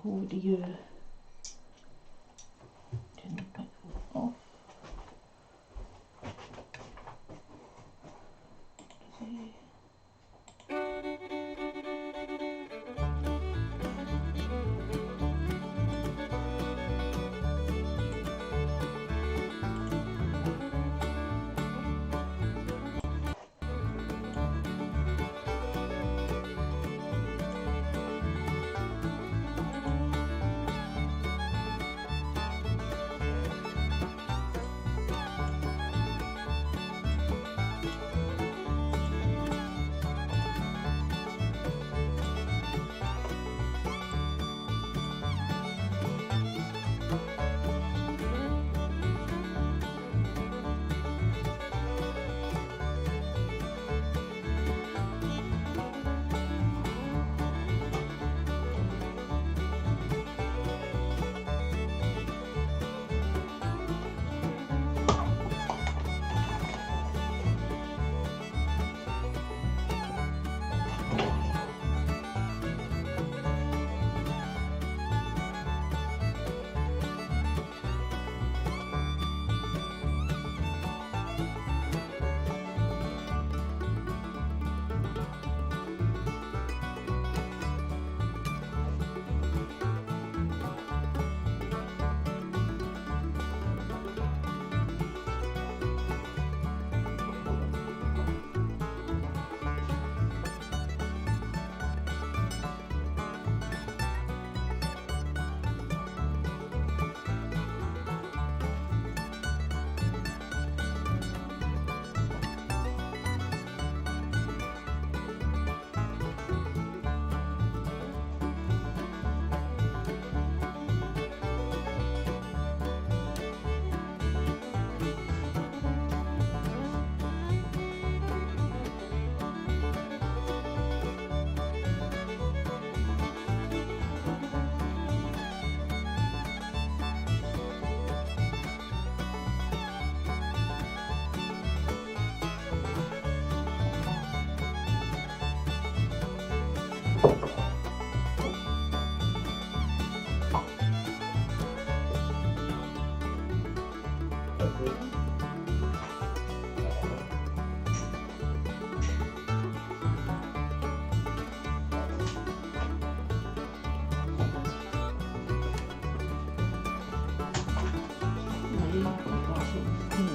pull the tin pack off. See.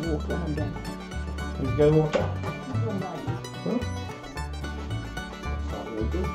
Water under. Did you go water? Huh? That's really good.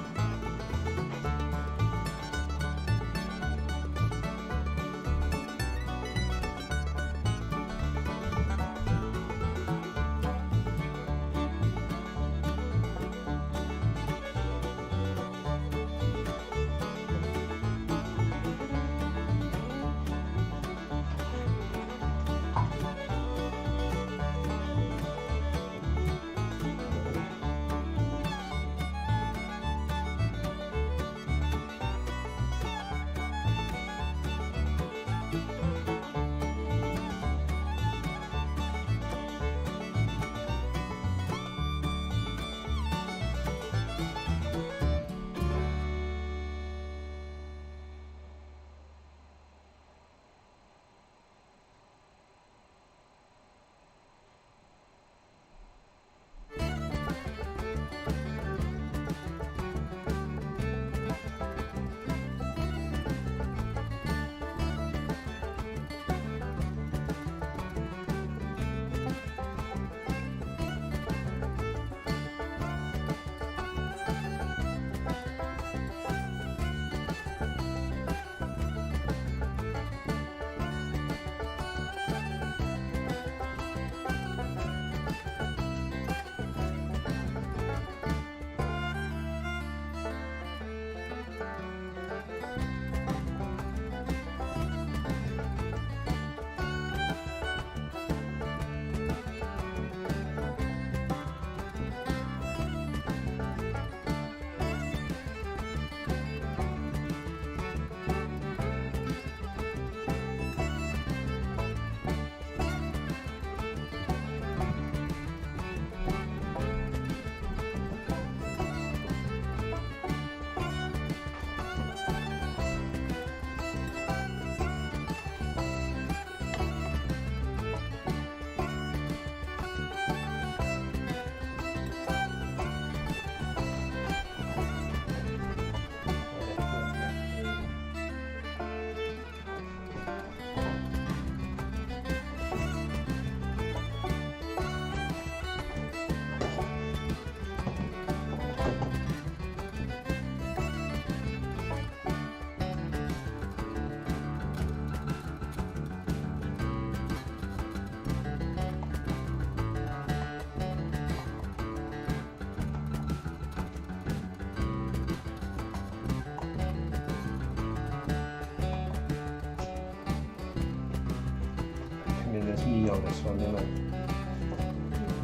E on this one, don't I?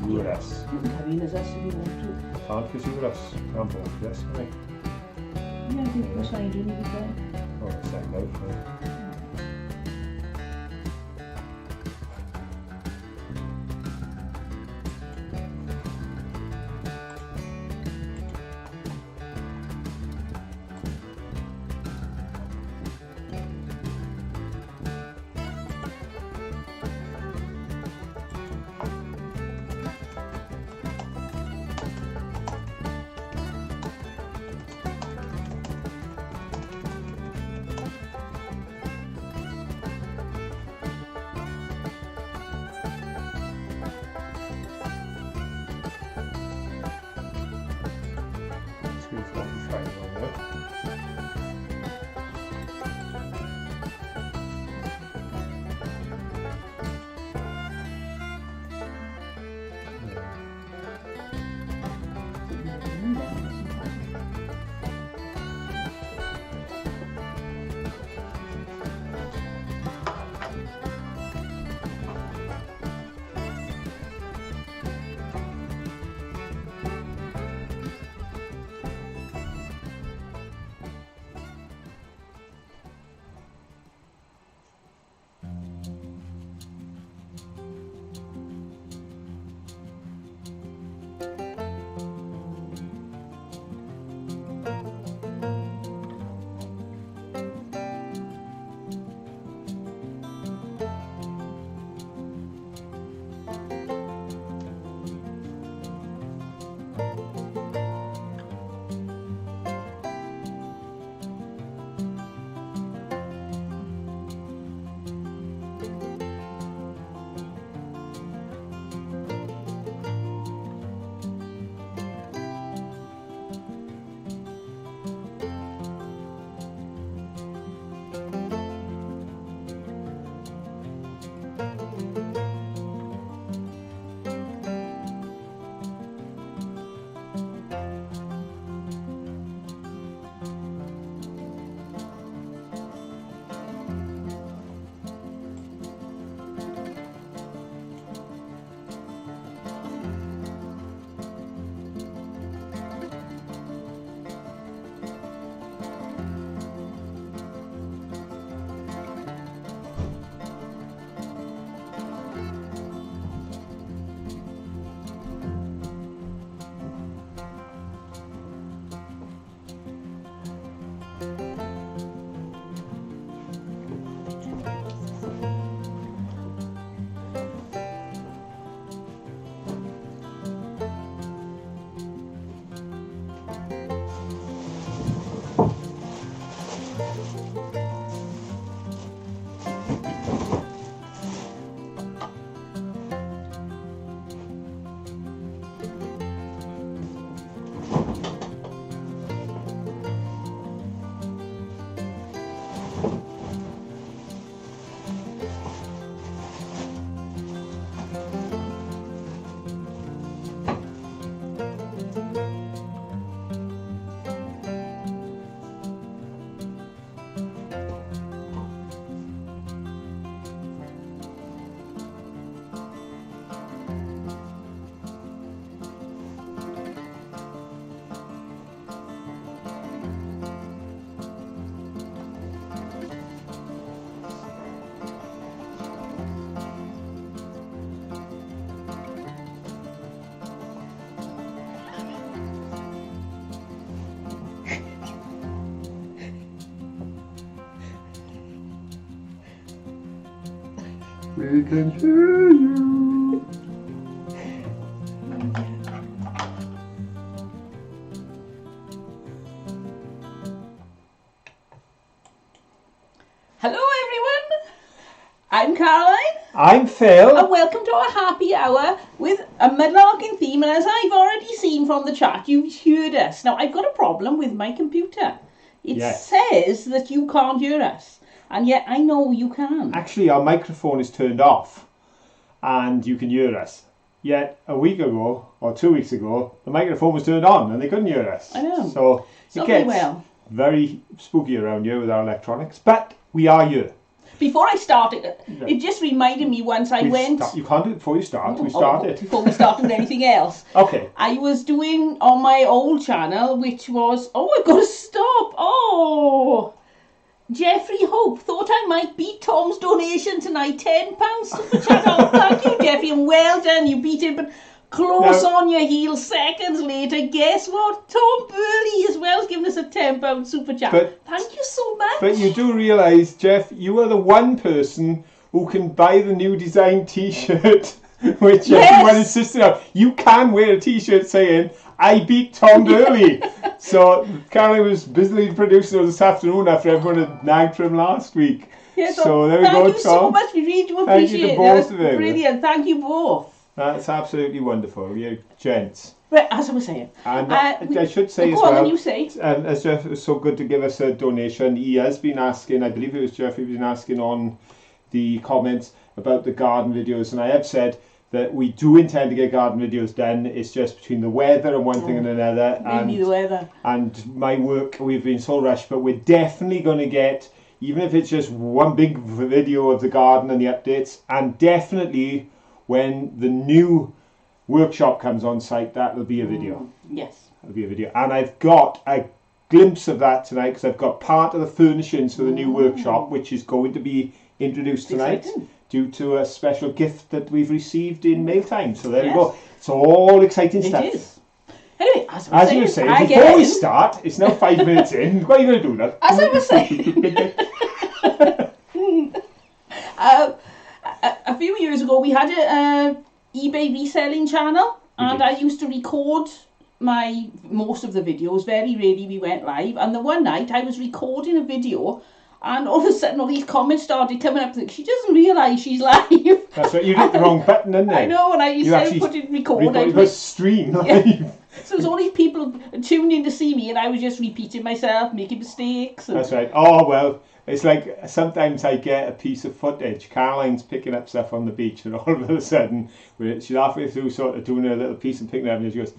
URS. You can come in as us if you want to. Can't because URS. Can't vote for this, can I? Yeah, I think you signed in with them. Oh, it's that out for it. We can hear you. Hello everyone, I'm Caroline. I'm Phil. And welcome to our happy hour with a mudlarking theme, and as I've already seen from the chat, you've heard us. Now I've got a problem with my computer. It says that you can't hear us, and yet I know you can. Actually, our microphone is turned off and you can hear us. Yet a week ago or 2 weeks ago, the microphone was turned on and they couldn't hear us. I know. So it gets very spooky around here with our electronics, but we are here. Before I started, it just reminded me once I went... You can't do it before you start. We started. Before we started anything else. Okay. I was doing on my old channel, which was... Oh, I've got to stop. Oh... Jeffrey Hope thought I might beat Tom's donation tonight. £10 super chat. Oh, thank you, Jeffrey, and well done. You beat it, but close on your heels seconds later. Guess what? Tom Burley as well has given us a £10 super chat. Thank you so much. But you do realise, Jeff, you are the one person who can buy the new design T-shirt, which everyone insisted on. You can wear a T-shirt saying, I beat Tom Burley. So Caroline was busily producing it this afternoon after everyone had nagged for him last week. Yeah, so there we go, Tom. Thank you so much. We really do appreciate it. Thank you to both of you. Brilliant. Thank you both. That's absolutely wonderful. You're gents. Right, as I was saying. And I should say as well, you say. As Jeff was so good to give us a donation, he has been asking, I believe it was Jeff, he was asking on the comments about the garden videos, and I have said that we do intend to get garden videos done. It's just between the weather and one thing and another. Maybe the weather. And my work, we've been so rushed, but we're definitely going to get, even if it's just one big video of the garden and the updates, and definitely when the new workshop comes on site, that will be a video. Yes. It'll be a video. And I've got a glimpse of that tonight because I've got part of the furnishings for the new workshop, which is going to be introduced tonight. Exciting. Due to a special gift that we've received in mail time. So there we go. It's all exciting stuff. It is. Anyway, as you were saying, before we start, it's now 5 minutes in. What are you going to do now? As I was saying, a few years ago we had a eBay reselling channel, and I used to record most of the videos. Very rarely we went live. And the one night I was recording a video, and all of a sudden all these comments started coming up. She doesn't realise she's live. That's right, you hit the wrong button, didn't you? I know, and instead of putting record, I put stream live. Yeah. So there's all these people tuned in to see me, and I was just repeating myself, making mistakes. That's right. Oh, well, it's like sometimes I get a piece of footage. Caroline's picking up stuff on the beach, and all of a sudden, she's halfway through sort of doing her little piece and picking it up, and she goes,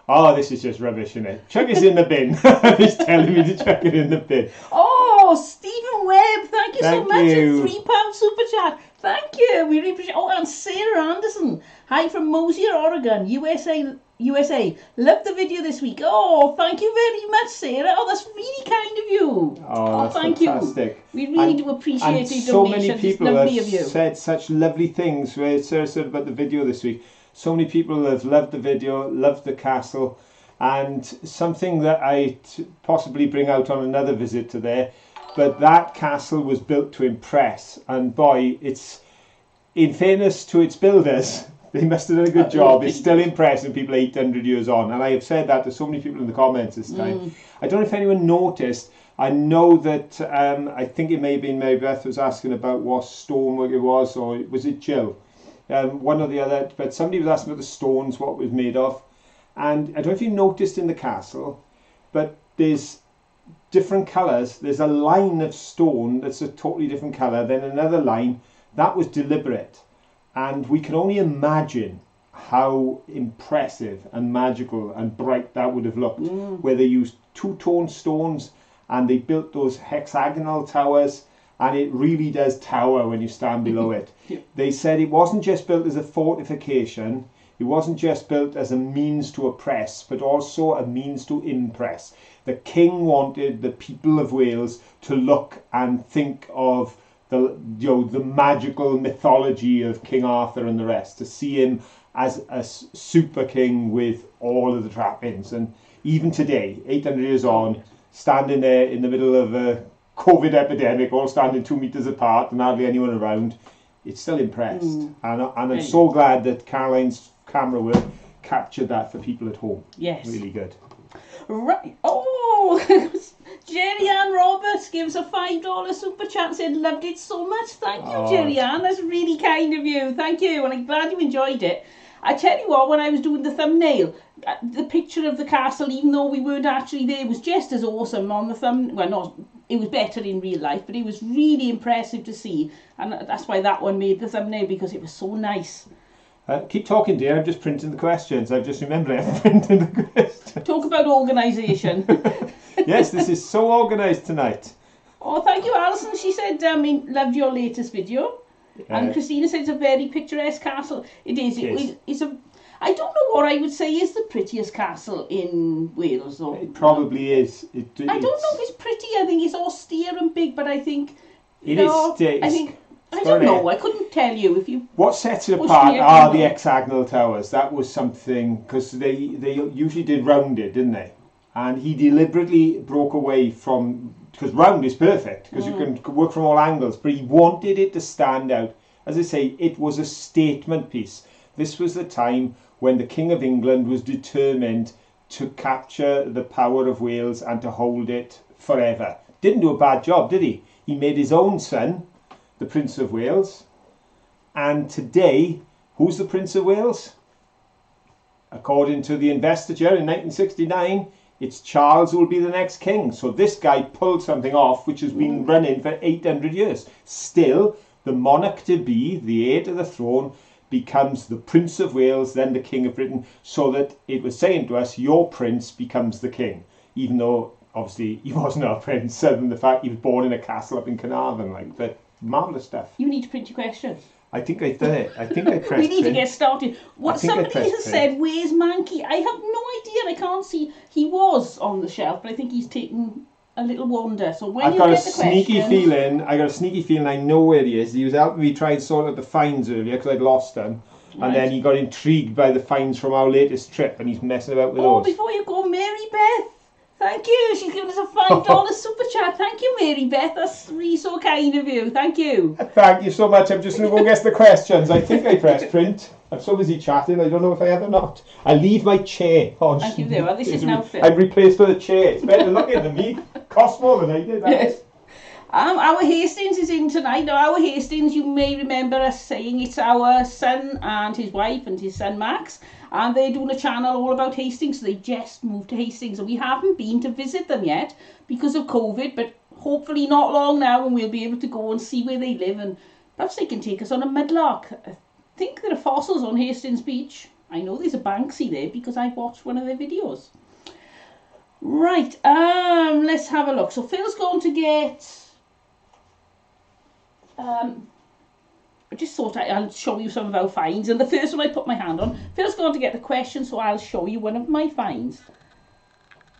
oh, this is just rubbish, isn't it? Chuck it in the bin. He's telling me to chuck it in the bin. Oh, Stephen Webb, thank you so much. A £3 super chat. Thank you. We really appreciate it. Oh, and Sarah Anderson. Hi from Mosier, Oregon, USA. Loved the video this week. Oh, thank you very much, Sarah. Oh, that's really kind of you. Oh, that's thank fantastic. You. We really do appreciate your so donations. Many people have said such lovely things. Where Sarah said about the video this week. So many people have loved the video, loved the castle, and something that I possibly bring out on another visit to there, but that castle was built to impress, and boy, it's, in fairness to its builders, they must have done a good job. It's still impressing people 800 years on, and I have said that to so many people in the comments this time. I don't know if anyone noticed. I know that I think it may have been Mary Beth was asking about what stonework it was, or was it Jill? One or the other, but somebody was asking about the stones, what it was made of. And I don't know if you noticed in the castle, but there's different colours. There's a line of stone that's a totally different colour, then another line. That was deliberate. And we can only imagine how impressive and magical and bright that would have looked, where they used two-tone stones and they built those hexagonal towers. And it really does tower when you stand below it. They said it wasn't just built as a fortification, it wasn't just built as a means to oppress, but also a means to impress. The king wanted the people of Wales to look and think of the magical mythology of King Arthur and the rest, to see him as a super king with all of the trappings. And even today, 800 years on, standing there in the middle of a COVID epidemic, all standing 2 meters apart and hardly anyone around, it's still impressed. And I'm so glad that Caroline's camera work captured that for people at home. Yes. Really good. Right. Oh, Jerry Ann Roberts gives a $5 super chat and said, loved it so much. Thank you, Jerry Ann. That's really kind of you. Thank you. And I'm glad you enjoyed it. I tell you what, when I was doing the thumbnail, the picture of the castle, even though we weren't actually there, was just as awesome on the thumb. Well, not, it was better in real life, but it was really impressive to see. And that's why that one made the thumbnail, because it was so nice. Keep talking, dear. I'm just printing the questions. I've just remembered I'm printing the questions. Talk about organisation. Yes, this is so organised tonight. Oh, thank you, Alison. She said, loved your latest video. And Christina said it's a very picturesque castle. It is. It's a. I don't know what I would say is the prettiest castle in Wales, though. It probably is. I don't know if it's pretty. I think it's austere and big, but I think it is. I think. I don't know. I couldn't tell you if you. What sets it apart are the hexagonal towers. That was something because they usually did rounded, didn't they? And he deliberately broke away from, because round is perfect because you can work from all angles. But he wanted it to stand out. As I say, it was a statement piece. This was the time when the King of England was determined to capture the power of Wales and to hold it forever. Didn't do a bad job, did he? He made his own son the Prince of Wales, and today, who's the Prince of Wales? According to the investiture in 1969, it's Charles who will be the next king. So this guy pulled something off which has been running for 800 years. Still, the monarch-to-be, the heir to the throne, becomes the Prince of Wales, then the King of Britain, so that it was saying to us, your prince becomes the king, even though obviously he wasn't our prince, other than the fact he was born in a castle up in Carnarvon, but marvellous stuff. You need to print your questions. I think I did it. I think I pressed We need print. to get started. What somebody has said, where's Mankey? I have no idea. I can't see. He was on the shelf, but I think he's taken a little wander. So when I've you got get a sneaky feeling. I got a sneaky feeling I know where he is. He was helping me try and sort out the fines earlier because I'd lost them. Right. And then he got intrigued by the fines from our latest trip and he's messing about with those. Before you go, Mary Beth. Thank you. She's given us a $5 super chat. Thank you, Mary Beth. That's really so kind of you. Thank you. Thank you so much. I'm just going to go guess the questions. I think I pressed print. I'm so busy chatting. I don't know if I have or not. I leave my chair. Oh, thank you there. Well, this is now Phil. I'm replaced for the chair. It's better looking than me. Cost more than I did. Yes. Our Hastings is in tonight. Now, our Hastings, you may remember us saying it's our son and his wife and his son Max, and they're doing a channel all about Hastings. So they just moved to Hastings, and we haven't been to visit them yet because of COVID, but hopefully not long now, and we'll be able to go and see where they live, and perhaps they can take us on a mudlark. I think there are fossils on Hastings Beach. I know there's a Banksy there because I watched one of their videos. Right, let's have a look. So Phil's going to get... I just thought I'll show you some of our finds, and the first one I put my hand on. Phil's going to get the question, so I'll show you one of my finds.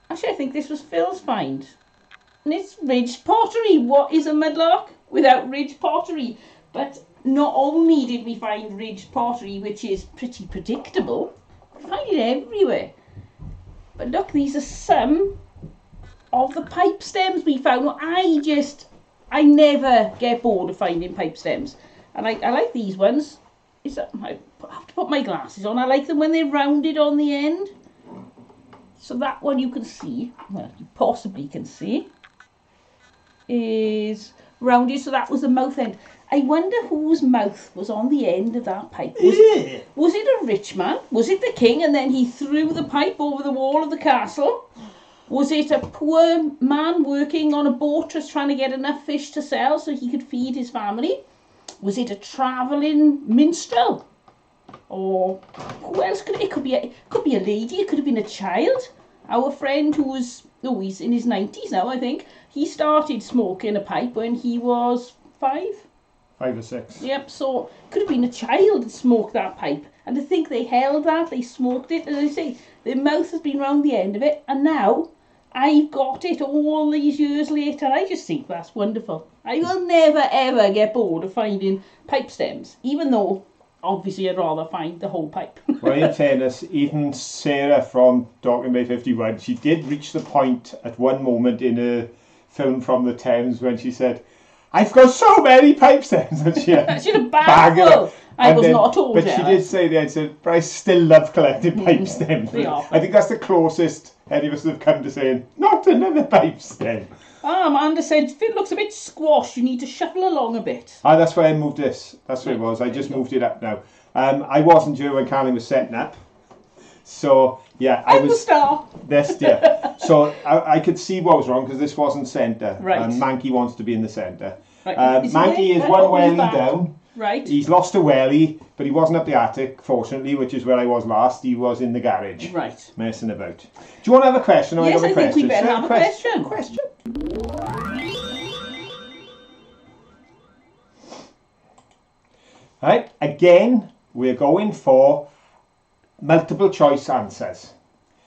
Actually, I think this was Phil's find, and it's ridged pottery. What is a mudlark without ridged pottery? But not only did we find ridged pottery, which is pretty predictable, we find it everywhere. But look, these are some of the pipe stems we found. I never get bored of finding pipe stems. And I like these ones. I have to put my glasses on. I like them when they're rounded on the end. So that one you can see, well, you possibly can see, is rounded. So that was the mouth end. I wonder whose mouth was on the end of that pipe. Was it a rich man? Was it the king and then he threw the pipe over the wall of the castle? Was it a poor man working on a boat just trying to get enough fish to sell so he could feed his family? Was it a travelling minstrel? Or who else could it could be? It could be a lady. It could have been a child. Our friend who was, he's in his 90s now, I think. He started smoking a pipe when he was 5. 5 or 6. Yep. So could have been a child that smoked that pipe. And to think they held that, they smoked it, and I say their mouth has been round the end of it, and now I've got it all these years later. I just think that's wonderful. I will never ever get bored of finding pipe stems, even though obviously I'd rather find the whole pipe. Well, in fairness, even Sarah from Dorking Bay 51, she did reach the point at one moment in a film from the Thames when she said, I've got so many pipe stems. And she had a bag full. I was not told. But she did say then, said, but I still love collecting pipe stems. I think that's the closest any of us have come to saying, not another pipe stem. Amanda said, it looks a bit squashed. You need to shuffle along a bit. That's why I moved this. That's what it was. I just moved it up now. I wasn't here when Carly was setting up. So, yeah. I'm the star. This, yeah. So, I could see what was wrong because this wasn't centre. Right. And Mankey wants to be in the centre. Right. Mankey is one welly down. Right. He's lost a welly, but he wasn't up the attic, fortunately, which is where I was last. He was in the garage. Right. Messing about. Do you want to have a question? Yes, I think we better have a question. Question. Right, again, we're going for multiple choice answers.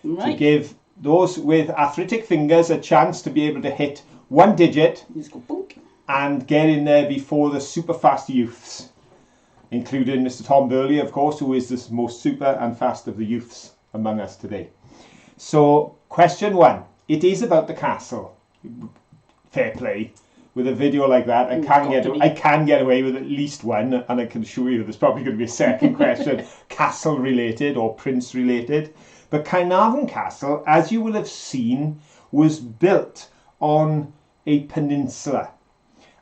Right. To give those with arthritic fingers a chance to be able to hit one digit Let's go boink. and get in there before the super fast youths, including Mr. Tom Burley, of course, who is the most super and fast of the youths among us today. So, question 1. It is about the castle. Fair play. With a video like that, I can get away with at least one, and I can assure you there's probably going to be a second question, castle related or prince related. But Caernarfon Castle, as you will have seen, was built on a peninsula,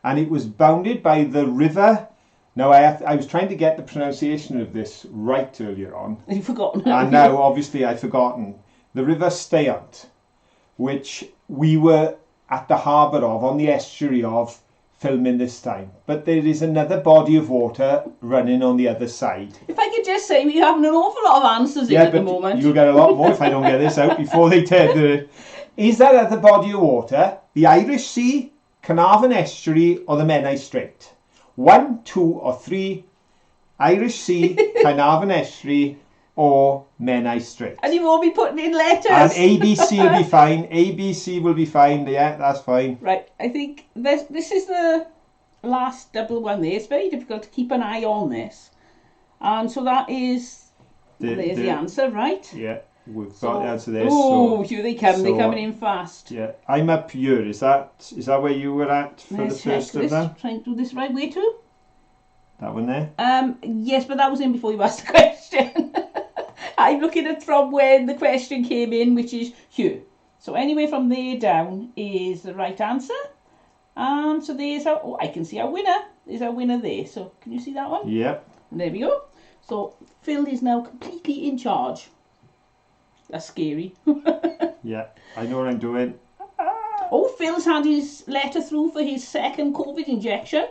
and it was bounded by the river. Now I was trying to get the pronunciation of this right earlier on. You've forgotten. And now obviously I've forgotten. The River Stayant, which we were at the harbour of, on the estuary of, filming this time. But there is another body of water running on the other side. If I could just say, we're having an awful lot of answers in at the moment. You'll get a lot more if I don't get this out before they tender it. Is that other body of water the Irish Sea, Caernarfon Estuary, or the Menai Strait? 1, 2 or 3, Irish Sea, Caernarfon Estuary, or Menai Strait. And you won't be putting in letters. And ABC will be fine. ABC will be fine. Yeah, that's fine. Right, I think this is the last double one there. It's very difficult to keep an eye on this. And so that is, there's the answer, right? Yeah, we've got the answer there. Oh, here they come. They're coming in fast. Yeah, I'm up here. Is that where you were at for the first of them? Trying to do this right way too. That one there? Yes, but that was in before you asked the question. I'm looking at from when the question came in, which is here. So anyway, from there down is the right answer. And so there's our, I can see our winner. There's our winner there. So can you see that one? Yep. And there we go. So Phil is now completely in charge. That's scary. Yeah, I know what I'm doing. Oh, Phil's had his letter through for his second COVID injection.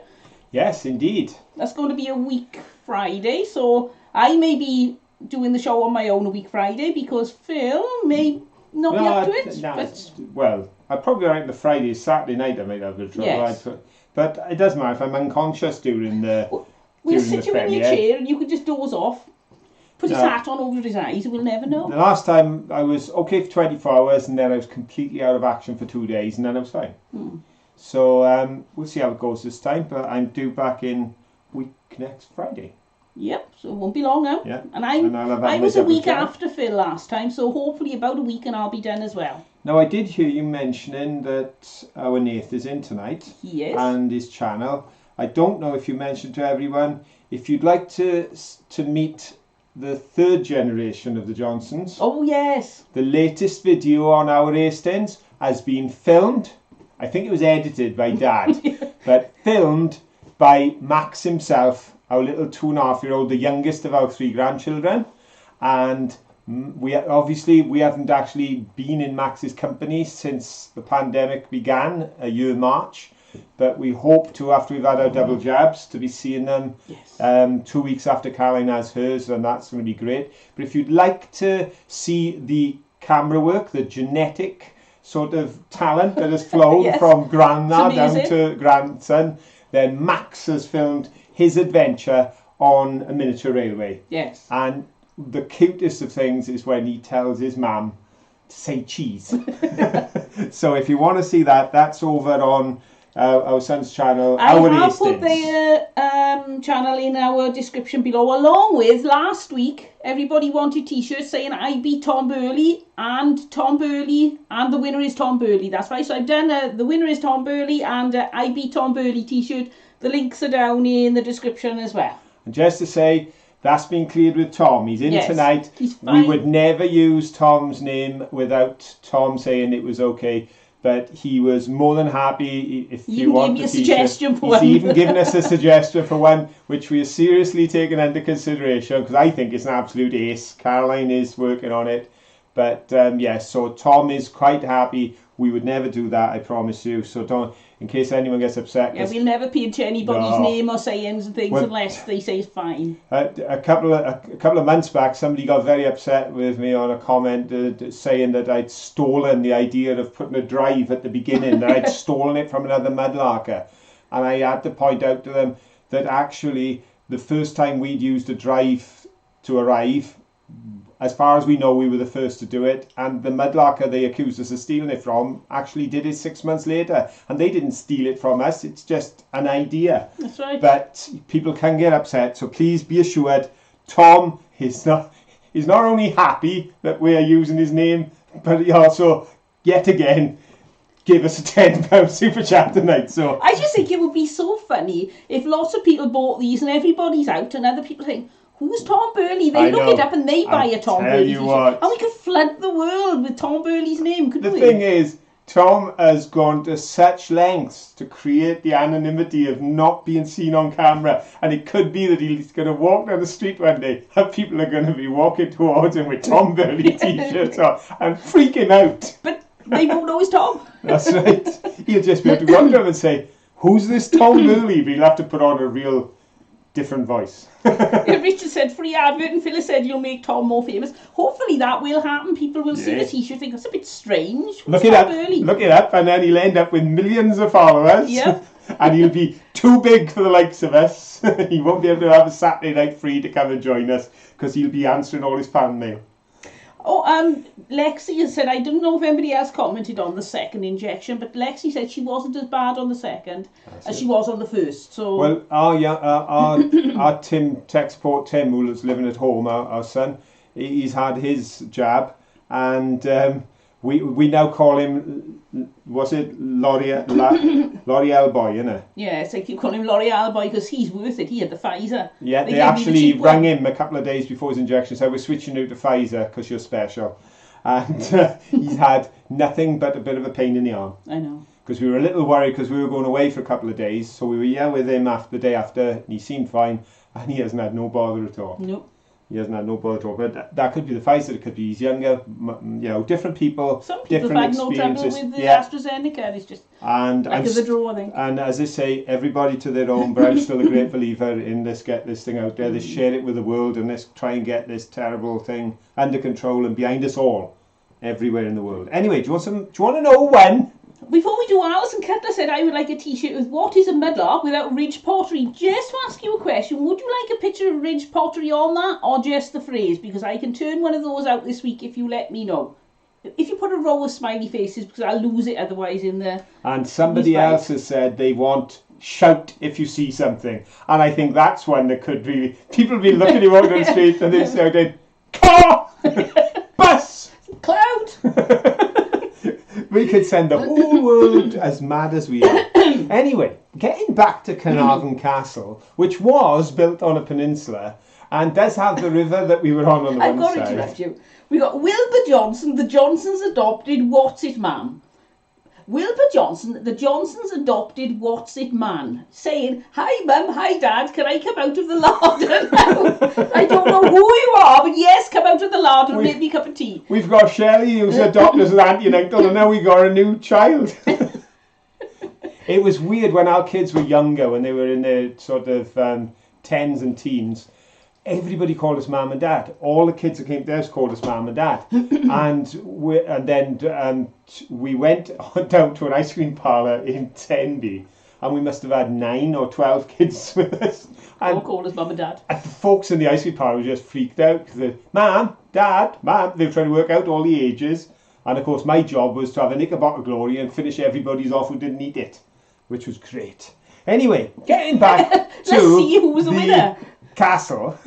Yes, indeed. That's going to be a week Friday. So I may be doing the show on my own a week Friday because Phil may not be up to it. Well, I'll probably write the Friday, Saturday night I might have a trouble. Yes. But it doesn't matter if I'm unconscious during the We'll sit you in your chair and you could just doze off. Put his hat on over his eyes and we'll never know. The last time I was okay for 24 hours and then I was completely out of action for 2 days and then I was fine. So we'll see how it goes this time, but I'm due back in week next Friday. Yep, so it won't be long now. Yeah. And I was a week after Phil last time, so hopefully about a week and I'll be done as well. Now I did hear you mentioning that our Nath is in tonight. He is. And his channel. I don't know if you mentioned to everyone, if you'd like to meet the third generation of the Johnsons. Oh yes. The latest video on OurHastings has been filmed. I think it was edited by Dad, but filmed by Max himself, our little 2.5-year-old, the youngest of our 3 grandchildren. And we haven't actually been in Max's company since the pandemic began, a year March. But we hope to, after we've had our double jabs, to be seeing them 2 weeks after Caroline has hers, and that's going to be great. But if you'd like to see the camera work, the genetic sort of talent that has flown from grandma down to grandson, then Max has filmed his adventure on a miniature railway. Yes. And the cutest of things is when he tells his mum to say cheese. So if you want to see that, that's over on our son's channel. I have put the channel in our description below, along with last week everybody wanted t-shirts saying I beat Tom Burley and the winner is Tom Burley. That's right, so I've done the winner is Tom Burley and I beat Tom Burley t-shirt. The links are down in the description as well. And just to say, that's been cleared with Tom. He's in tonight. He's fine. We would never use Tom's name without Tom saying it was okay. But he was more than happy if you want the t-shirt. He's even given us a suggestion for one, which we are seriously taking under consideration because I think it's an absolute ace. Caroline is working on it. But yes, so Tom is quite happy. We would never do that, I promise you. So don't, in case anyone gets upset. Yeah, we'll never pinch anybody's name or sayings and things unless they say it's fine. A couple of months back, somebody got very upset with me on a comment saying that I'd stolen the idea of putting a drive at the beginning, that I'd stolen it from another mudlarker. And I had to point out to them that actually the first time we'd used a drive to arrive, as far as we know, we were the first to do it, and the mudlarker they accused us of stealing it from actually did it 6 months later, and they didn't steal it from us. It's just an idea. That's right. But people can get upset, so please be assured, Tom is not only happy that we are using his name, but he also, yet again, gave us a £10 super chat tonight. So I just think it would be so funny if lots of people bought these and everybody's out, and other people think, who's Tom Burley? They look it up and they buy a Tom Burley t-shirt. And we could flood the world with Tom Burley's name, couldn't we? The thing is, Tom has gone to such lengths to create the anonymity of not being seen on camera, and it could be that he's going to walk down the street one day and people are going to be walking towards him with Tom Burley t-shirts on and freaking out. But they won't know it's Tom. That's right. He'll just be able to go up to him and say, who's this Tom Burley? But he'll have to put on a real different voice. Richard said free advert, and Phyllis said you'll make Tom more famous. Hopefully that will happen. People will see the t-shirt, think that's a bit strange. Look it up, and then he'll end up with millions of followers. Yep. And he'll be too big for the likes of us. He won't be able to have a Saturday night free to come and join us because he'll be answering all his fan mail. Lexi has said, I don't know if anybody else commented on the second injection, but Lexi said she wasn't as bad on the second as she was on the first. So well, our tech support Tim, who's living at home, our son, he's had his jab, and we now call him, was it L'Oreal boy, isn't it? Yes, I keep calling him L'Oreal boy because he's worth it. He had the Pfizer. Yeah, they actually rang him a couple of days before his injection, said we're switching you to Pfizer because you're special. And he's had nothing but a bit of a pain in the arm. I know. Because we were a little worried because we were going away for a couple of days, so we were here with him after the day after, and he seemed fine, and he hasn't had no bother at all. Nope. He hasn't had no bother at all. But that could be the Pfizer, it could be he's younger, different people, some people different have had no trouble with the AstraZeneca. It's just like the draw, I think. And as I say, everybody to their own, but I'm still a great believer in let's get this thing out there, let's share it with the world, and let's try and get this terrible thing under control and behind us all, everywhere in the world. Anyway, do you want to know when? Before we do, Alison Cutler said I would like a t-shirt with what is a mudlark without ridge pottery. Just to ask you a question, would you like a picture of ridge pottery on that, or just the phrase? Because I can turn one of those out this week if you let me know. If you put a row of smiley faces, because I'll lose it otherwise in the... And somebody else has said they want shout if you see something. And I think that's one that could really... People will be looking at you out on the street and they're shouting, car! Bus! Cloud! We could send the whole world as mad as we are. Anyway, getting back to Carnarvon Castle, which was built on a peninsula and does have the river that we were on the one side. I've got to interrupt you. We got Wilbur Johnson, the Johnsons adopted What's It Man. Wilbur Johnson, the Johnsons adopted What's It Man, saying, hi mum, hi dad, can I come out of the larder now? I don't know who you are, but yes, come out of the larder and make me a cup of tea. We've got Shelley, who's adopted as an auntie and uncle, and now we got a new child. It was weird when our kids were younger, when they were in their sort of tens and teens. Everybody called us mum and dad. All the kids that came to us called us mum and dad. and then we went down to an ice cream parlour in Tenby, and we must have had 9 or 12 kids with us. And all called us mum and dad. And the folks in the ice cream parlour were just freaked out because they, mum, dad, mum. They were trying to work out all the ages. And of course, my job was to have a Knickerbocker glory and finish everybody's off who didn't eat it, which was great. Anyway, getting back to let's see who was the winner. Castle.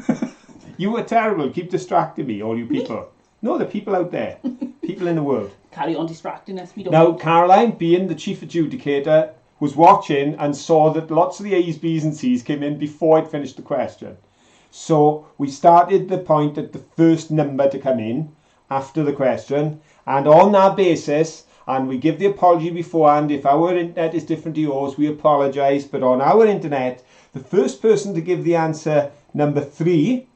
You were terrible. Keep distracting me, all you people. No, the people out there. People in the world. Carry on distracting us. We don't now, Caroline, being the chief adjudicator, was watching and saw that lots of the A's, B's and C's came in before I'd finished the question. So we started the point at the first number to come in after the question. And on that basis, and we give the apology beforehand, if our internet is different to yours, we apologise. But on our internet, the first person to give the answer number 3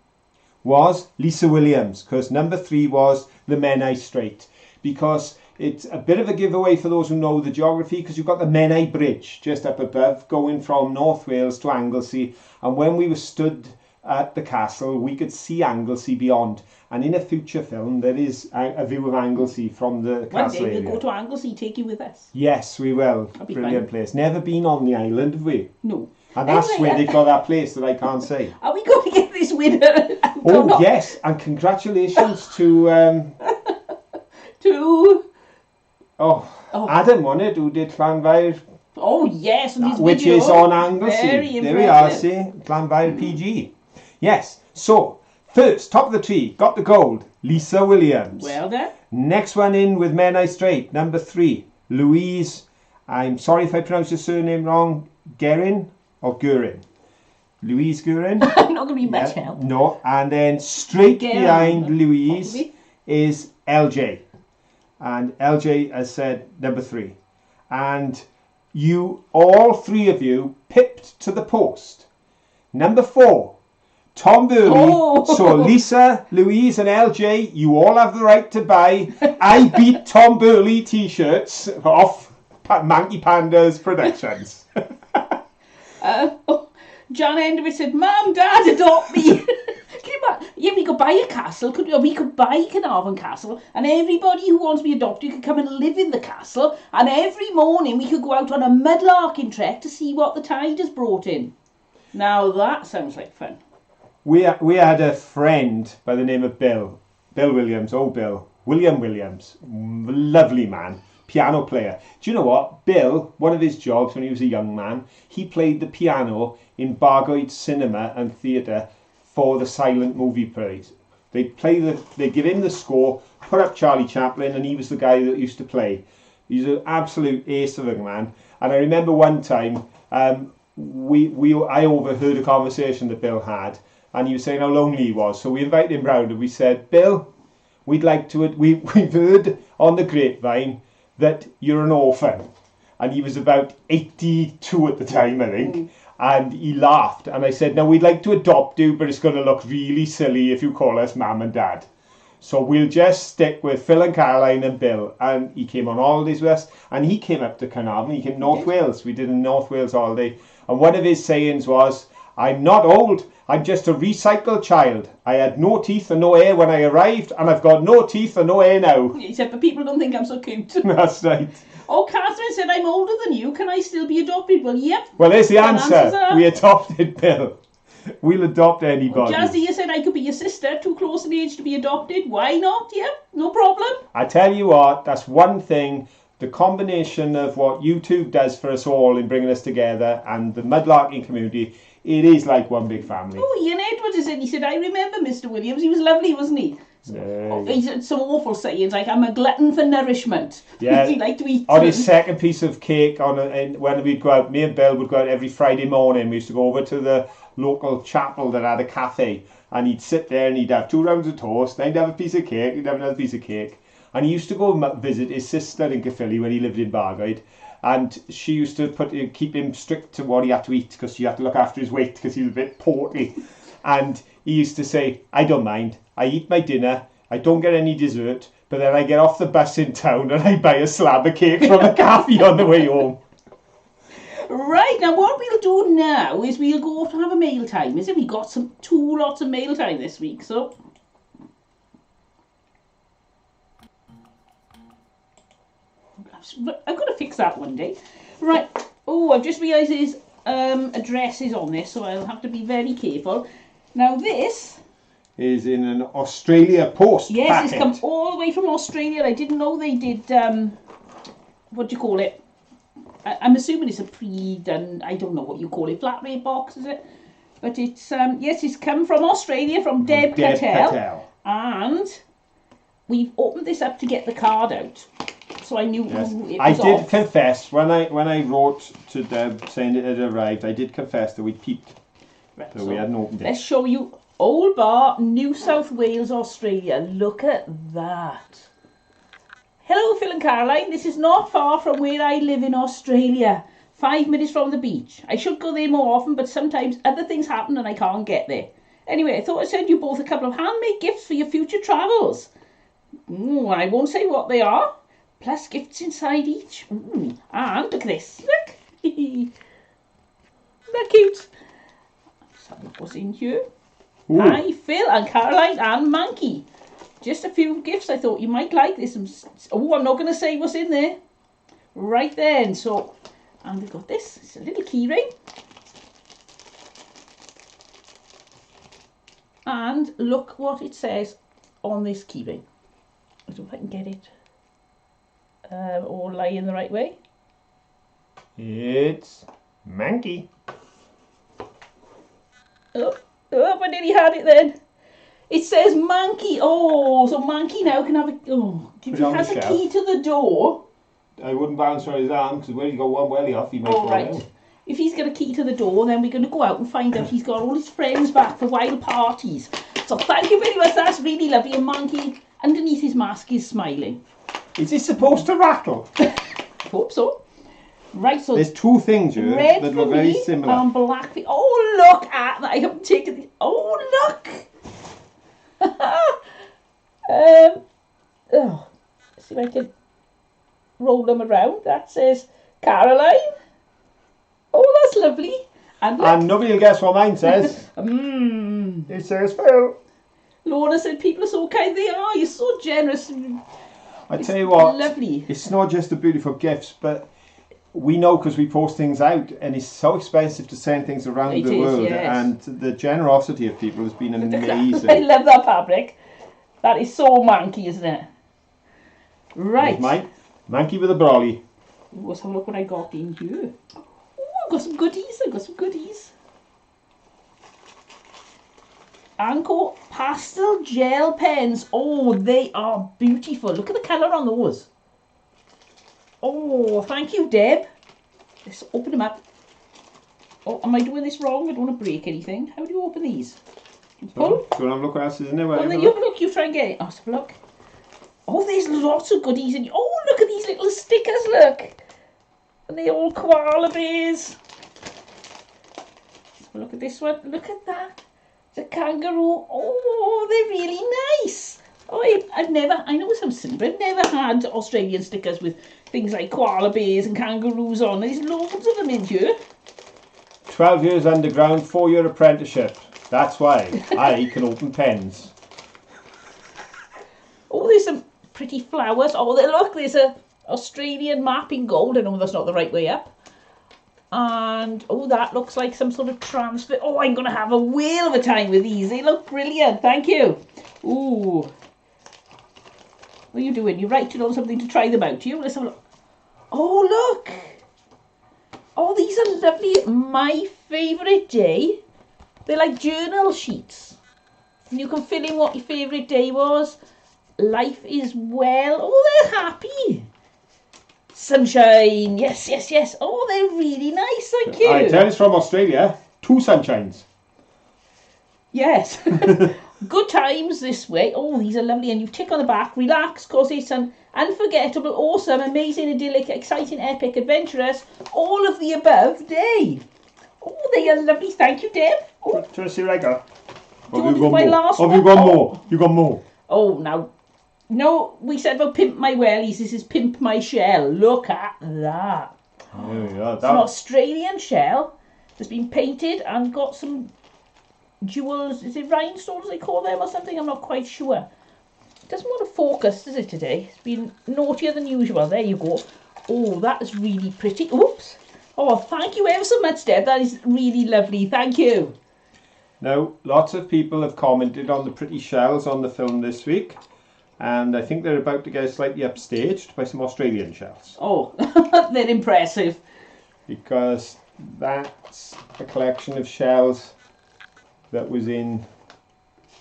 was Lisa Williams, because number 3 was the Menai Strait, because it's a bit of a giveaway for those who know the geography, because you've got the Menai Bridge just up above going from North Wales to Anglesey, and when we were stood at the castle we could see Anglesey beyond, and in a future film there is a view of Anglesey from the castle area. One day we'll go to Anglesey, take you with us. Yes, we will. That'd be brilliant fine. Place. Never been on the island, have we? No. And that's where they've got that place that I can't say. Are we going to get this winner? Oh, yes. And congratulations to... Adam, wasn't it, who did Llanfair? Oh, yes. And which video, is on Anglesey. Very there we are, see? Llanfair PG. Yes. So, first, top of the tree, got the gold, Lisa Williams. Well done. Next one in with Men I Straight, number 3, Louise, I'm sorry if I pronounced your surname wrong, Guerin or Guerin? Louise Guerin. I'm not going to be much help. No, and then straight behind Louise is LJ. And LJ has said number 3. And you, all 3 of you, pipped to the post. Number 4. Tom Burley. Oh. So Lisa, Louise and LJ, you all have the right to buy I Beat Tom Burley t-shirts off Monkey Pandas Productions. John Enderby said, Mum, Dad, adopt me. Yeah, we could buy a castle, we could buy Carnarvon Castle, and everybody who wants to be adopted could come and live in the castle, and every morning we could go out on a mudlarking trek to see what the tide has brought in. Now that sounds like fun. We had a friend by the name of Bill Williams, William Williams, lovely man, piano player. Do you know what? Bill, one of his jobs when he was a young man, he played the piano in Bargoed Cinema and Theatre for the silent movie plays. They give him the score, put up Charlie Chaplin, and he was the guy that used to play. He's an absolute ace of a man. And I remember one time, I overheard a conversation that Bill had, and he was saying how lonely he was. So we invited him round and we said, Bill, we've heard on the grapevine that you're an orphan. And he was about 82 at the time, I think. And he laughed. And I said, now we'd like to adopt you, but it's going to look really silly if you call us Mum and Dad. So we'll just stick with Phil and Caroline and Bill. And he came on holidays with us. And he came up to Carnarvon. He came to North Wales. We did a North Wales holiday. And one of his sayings was, I'm not old. I'm just a recycled child. I had no teeth and no hair when I arrived, and I've got no teeth and no hair now. He said, but people don't think I'm so cute. That's right. Oh, Catherine said, I'm older than you. Can I still be adopted? Well, yep. Well, there's the answer. We adopted Bill. We'll adopt anybody. Jazzy, you said I could be your sister, too close in age to be adopted. Why not? Yep, no problem. I tell you what, that's one thing. The combination of what YouTube does for us all in bringing us together and the mudlarking community, it is like one big family. Oh, Ian Edwards said, he said, I remember Mr. Williams. He was lovely, wasn't he? He said some awful sayings like, I'm a glutton for nourishment. Yeah. He liked to eat. On his second piece of cake, when we'd go out, me and Bill would go out every Friday morning. We used to go over to the local chapel that had a cafe, and he'd sit there and he'd have 2 rounds of toast, then he'd have a piece of cake, he'd have another piece of cake. And he used to go and visit his sister in Caerphilly when he lived in Bargoed. And she used to keep him strict to what he had to eat because she had to look after his weight because he was a bit portly. And he used to say, I don't mind. I eat my dinner. I don't get any dessert. But then I get off the bus in town and I buy a slab of cake from a cafe on the way home. Right, now what we'll do now is we'll go off to have a meal time. We got 2 lots of meal time this week, so... I've got to fix that one day. Right. Oh, I've just realised his address is on this, so I'll have to be very careful. Now this is in an Australia Post packet. Yes, it's come all the way from Australia. I didn't know they did, what do you call it? I'm assuming it's a pre-done, I don't know what you call it, flat rate box, is it? But it's, yes, it's come from Australia, from Deb Cattell. And we've opened this up to get the card out. So I knew it was I did confess when I wrote to Deb saying it had arrived. I did confess that we peeped, right, so we hadn't opened it. Let's show you Old Bar, New South Wales, Australia. Look at that. Hello, Phil and Caroline. This is not far from where I live in Australia. 5 minutes from the beach. I should go there more often, but sometimes other things happen and I can't get there. Anyway, I thought I'd send you both a couple of handmade gifts for your future travels. I won't say what they are. Plus gifts inside each. And look at this. Look. Isn't that cute? Let's have a look what's in here. Ooh. Hi, Phil and Caroline and Monkey. Just a few gifts I thought you might like. This. Oh, I'm not going to say what's in there. Right then. So, and we've got this. It's a little key ring. And look what it says on this keyring. I don't know if I can get it all lying the right way. It's monkey. Oh, I nearly had it then. It says monkey. Oh, so monkey now can have a... Oh, if he has a key to the door... I wouldn't bounce on his arm because where you got one welly off, he might fall out. If he's got a key to the door, then we're going to go out and find out he's got all his friends back for wild parties. So thank you very much. That's really lovely. And monkey, underneath his mask, is smiling. Is this supposed to rattle? Hope so. Right, so there's two things here that look very similar. And black. Oh, look at that! I haven't taken the... Oh, look! Oh, let's see if I can roll them around. That says Caroline. Oh, that's lovely. And nobody will guess what mine says. It says Phil. Lorna said people are so kind. They are. You're so generous. I tell you what, lovely. It's not just the beautiful gifts, but we know because we post things out, and it's so expensive to send things around the world. Yes. And the generosity of people has been amazing. I love that fabric. That is so manky, isn't it? Right. Here's mine. Monkey with a brolly. Let's have a look what I got in here. Oh, I've got some goodies. Anko pastel gel pens. Oh, they are beautiful. Look at the colour on those. Oh, thank you, Deb. Let's open them up. Oh, am I doing this wrong? I don't want to break anything. How do you open these? You pull? Do you want to have a look what else is in there? Well, then you look, you try and get it. Oh, let's have a look. Oh, there's lots of goodies in. Oh, look at these little stickers, look. And they're all koala bears. Let's have a look at this one. Look at that. It's a kangaroo. Oh, they're really nice. Oh, I know it sounds simple, but I've never had Australian stickers with things like koala bears and kangaroos on. There's loads of them in here. 12 years underground, 4-year apprenticeship. That's why I can open pens. Oh, there's some pretty flowers. Oh, look, there's a Australian map in gold. I know that's not the right way up. And, oh, that looks like some sort of transfer. Oh, I'm going to have a whale of a time with these. They look brilliant. Thank you. Ooh. What are you doing? You're writing on something to try them out. Let's have a look. Oh, look. Oh, these are lovely. My favourite day. They're like journal sheets. And you can fill in what your favourite day was. Life is well. Oh, they're happy. Sunshine. Yes. Oh, they're really nice. Thank you. I tell it's from Australia. 2 sunshines. Yes. Good times this way. Oh, these are lovely. And you tick on the back. Relax, cause it's an unforgettable, awesome, amazing, idyllic, exciting, epic, adventurous, all of the above day. Oh, they are lovely. Thank you, Deb. Oh. Do you want to see what I got? Do you want to do my last one? Have you got more? You got more. Oh, now. No, we said about pimp my wellies. This is pimp my shell. Look at that. There we are. It's an Australian shell that's been painted and got some jewels. Is it rhinestones they call them or something? I'm not quite sure. It doesn't want to focus, does it, today? It's been naughtier than usual. There you go. Oh, that is really pretty. Oops. Oh, thank you ever so much, Deb. That is really lovely. Thank you. Now, lots of people have commented on the pretty shells on the film this week. And I think they're about to get slightly upstaged by some Australian shells. Oh, they're impressive. Because that's a collection of shells that was in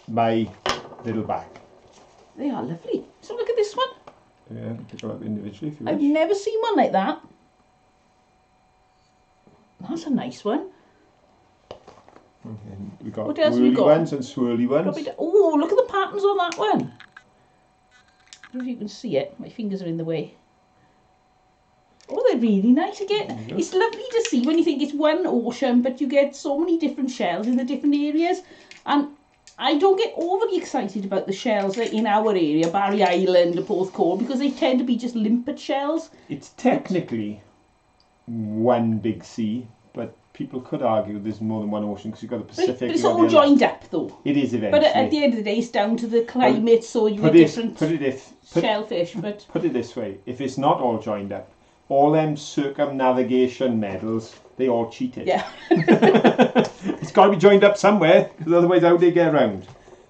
my little bag. They are lovely. So look at this one. Yeah, pick them up individually if you wish. I've never seen one like that. That's a nice one. Okay, we got what else have we got? ones and swirly ones. Oh, look at the patterns on that one. I don't know if you can see it. My fingers are in the way. Oh, they're really nice again. It's lovely to see when you think it's one ocean, but you get so many different shells in the different areas. And I don't get overly excited about the shells in our area, Barry Island, Porthcawl, because they tend to be just limpet shells. It's technically one big sea, but people could argue there's more than one ocean because you've got the Pacific. But it's all joined up, though. It is eventually. But at the end of the day, it's down to the climate, so you get different shellfish. But put it this way, if it's not all joined up, all them circumnavigation medals, they all cheated. Yeah. It's got to be joined up somewhere, because otherwise how do they get around?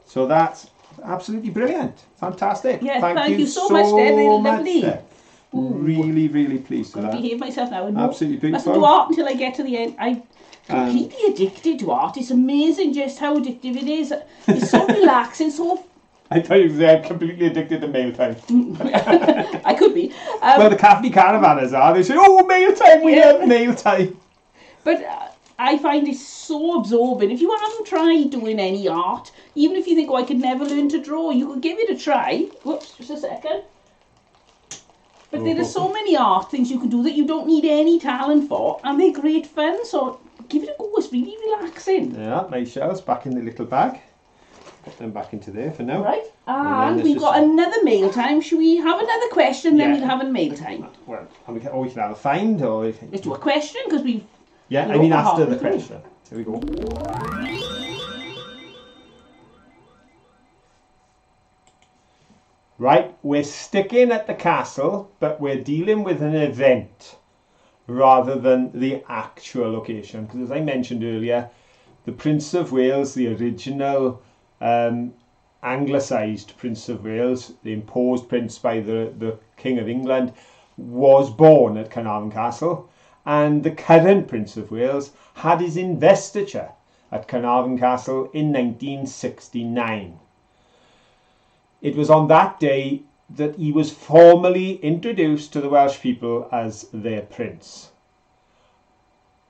So that's absolutely brilliant. Fantastic. Yeah, thank you so much, Dad. They're lovely. Dad. Really, really pleased with I'll that. behave myself now. Absolutely beautiful. Mustn't do art until I get to the end. I'm completely addicted to art. It's amazing just how addictive it is. It's so relaxing, so... I thought you were completely addicted to mail time. I could be. Well, the Cafe Caravanners are. They say, oh, mail time, we have mail time. But I find it so absorbing. If you haven't tried doing any art, even if you think, oh, I could never learn to draw, you could give it a try. Whoops, just a second. But there are so many art things you can do that you don't need any talent for, and they're great fun, so give it a go. It's really relaxing. Yeah, my shells back in the little bag. Put them back into there for now. Right, and we've got another mail time. Should we have another question, then we'll have a mail time? Well, we can have a find, or... Let's do a question, because we've... Yeah, I mean after the question. Here we go. Right, we're sticking at the castle, but we're dealing with an event rather than the actual location. Because as I mentioned earlier, the Prince of Wales, the original anglicised Prince of Wales, the imposed prince by the King of England, was born at Carnarvon Castle, and the current Prince of Wales had his investiture at Carnarvon Castle in 1969. It was on that day that he was formally introduced to the Welsh people as their prince.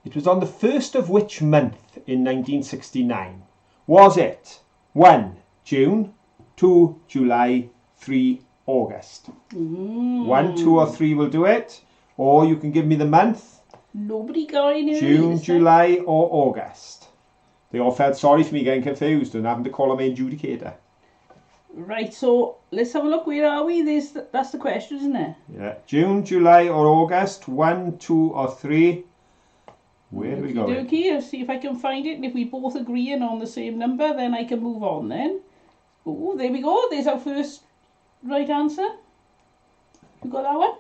It was on the 1st of which month in 1969? Was it 1. June, 2. July, 3. August? 1, 2 or 3 will do it. Or you can give me the month. Nobody got any. June, July or August? They all felt sorry for me getting confused and having to call them an adjudicator. Right, so let's have a look. Where are we? That's the question, isn't it? Yeah, June, July or August, 1, 2 or 3. Where do we go? Okay, see if I can find it, and if we both agreeing on the same number, then I can move on then. Oh, there we go. There's our first right answer. You got that one?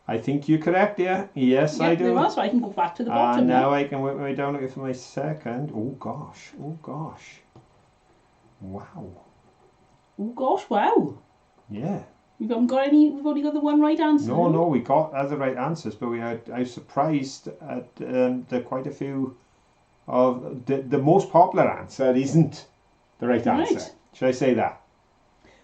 I think you're correct, yeah. Yes, I do. There was, so I can go back to the bottom. Now I can work my way down looking for my second. Oh gosh, oh gosh. Wow. Oh gosh, wow. Yeah. We haven't got any, we've only got the one right answer. No, we got other right answers, but I was surprised at quite a few of the most popular answer isn't the right answer. Should I say that?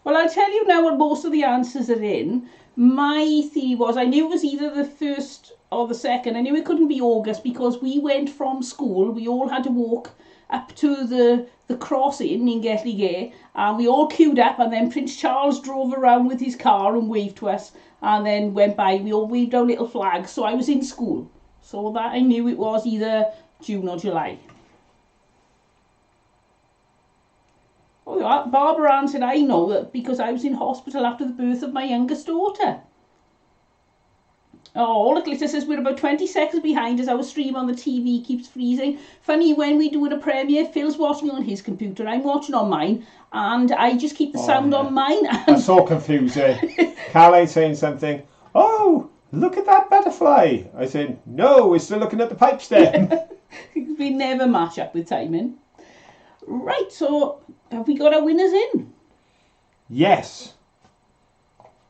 Well, I'll tell you now what most of the answers are in. My theory was, I knew it was either the 1st or the 2nd. I knew it couldn't be August because we went from school, we all had to walk up to the crossing in Gethlygate, and we all queued up, and then Prince Charles drove around with his car and waved to us, and then went by. We all waved our little flags, so I was in school. So that I knew it was either June or July. Oh, Barbara answered, I know that because I was in hospital after the birth of my youngest daughter. Oh, look, Lisa says we're about 20 seconds behind as our stream on the TV keeps freezing. Funny, when we do a premiere, Phil's watching on his computer, I'm watching on mine, and I just keep the sound on mine. That's so confusing. Caroline saying something, oh, look at that butterfly. I said, no, we're still looking at the pipe stem. We never match up with timing. Right, so have we got our winners in? Yes.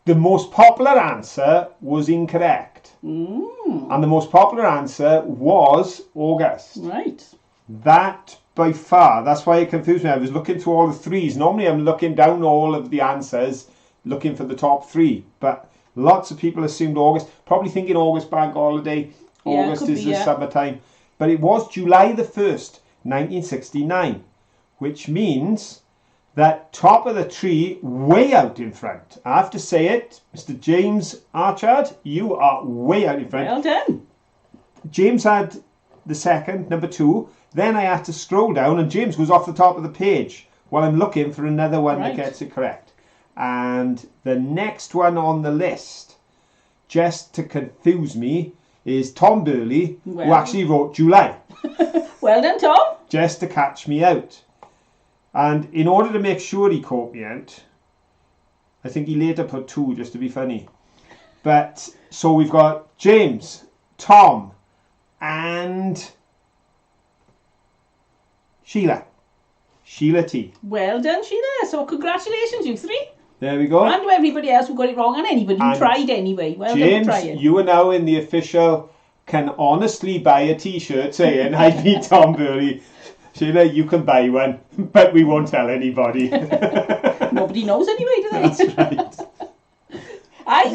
The most popular answer was incorrect. And the most popular answer was August. Right. That by far, that's why it confused me. I was looking through all the threes. Normally I'm looking down all of the answers, looking for the top 3. But lots of people assumed August, probably thinking August bank holiday. August is the summertime. But it was July the 1st, 1969, which means that top of the tree, way out in front. I have to say it, Mr. James Archard, you are way out in front. Well done. James had the second, number 2. Then I had to scroll down, and James goes off the top of the page while I'm looking for another one that gets it correct. And the next one on the list, just to confuse me, is Tom Burley, who actually wrote July. Well done, Tom. Just to catch me out. And in order to make sure he caught me out, I think he later put 2 just to be funny. But so we've got James, Tom, and Sheila. Sheila T. Well done, Sheila. so congratulations, you three. There we go. And to everybody else who got it wrong, and anybody who tried anyway. Well done for trying. James, you are now in the official can honestly buy a t-shirt saying I beat Tom Burley. Sheila, you can buy one, but we won't tell anybody. Nobody knows anyway, do they? That's right.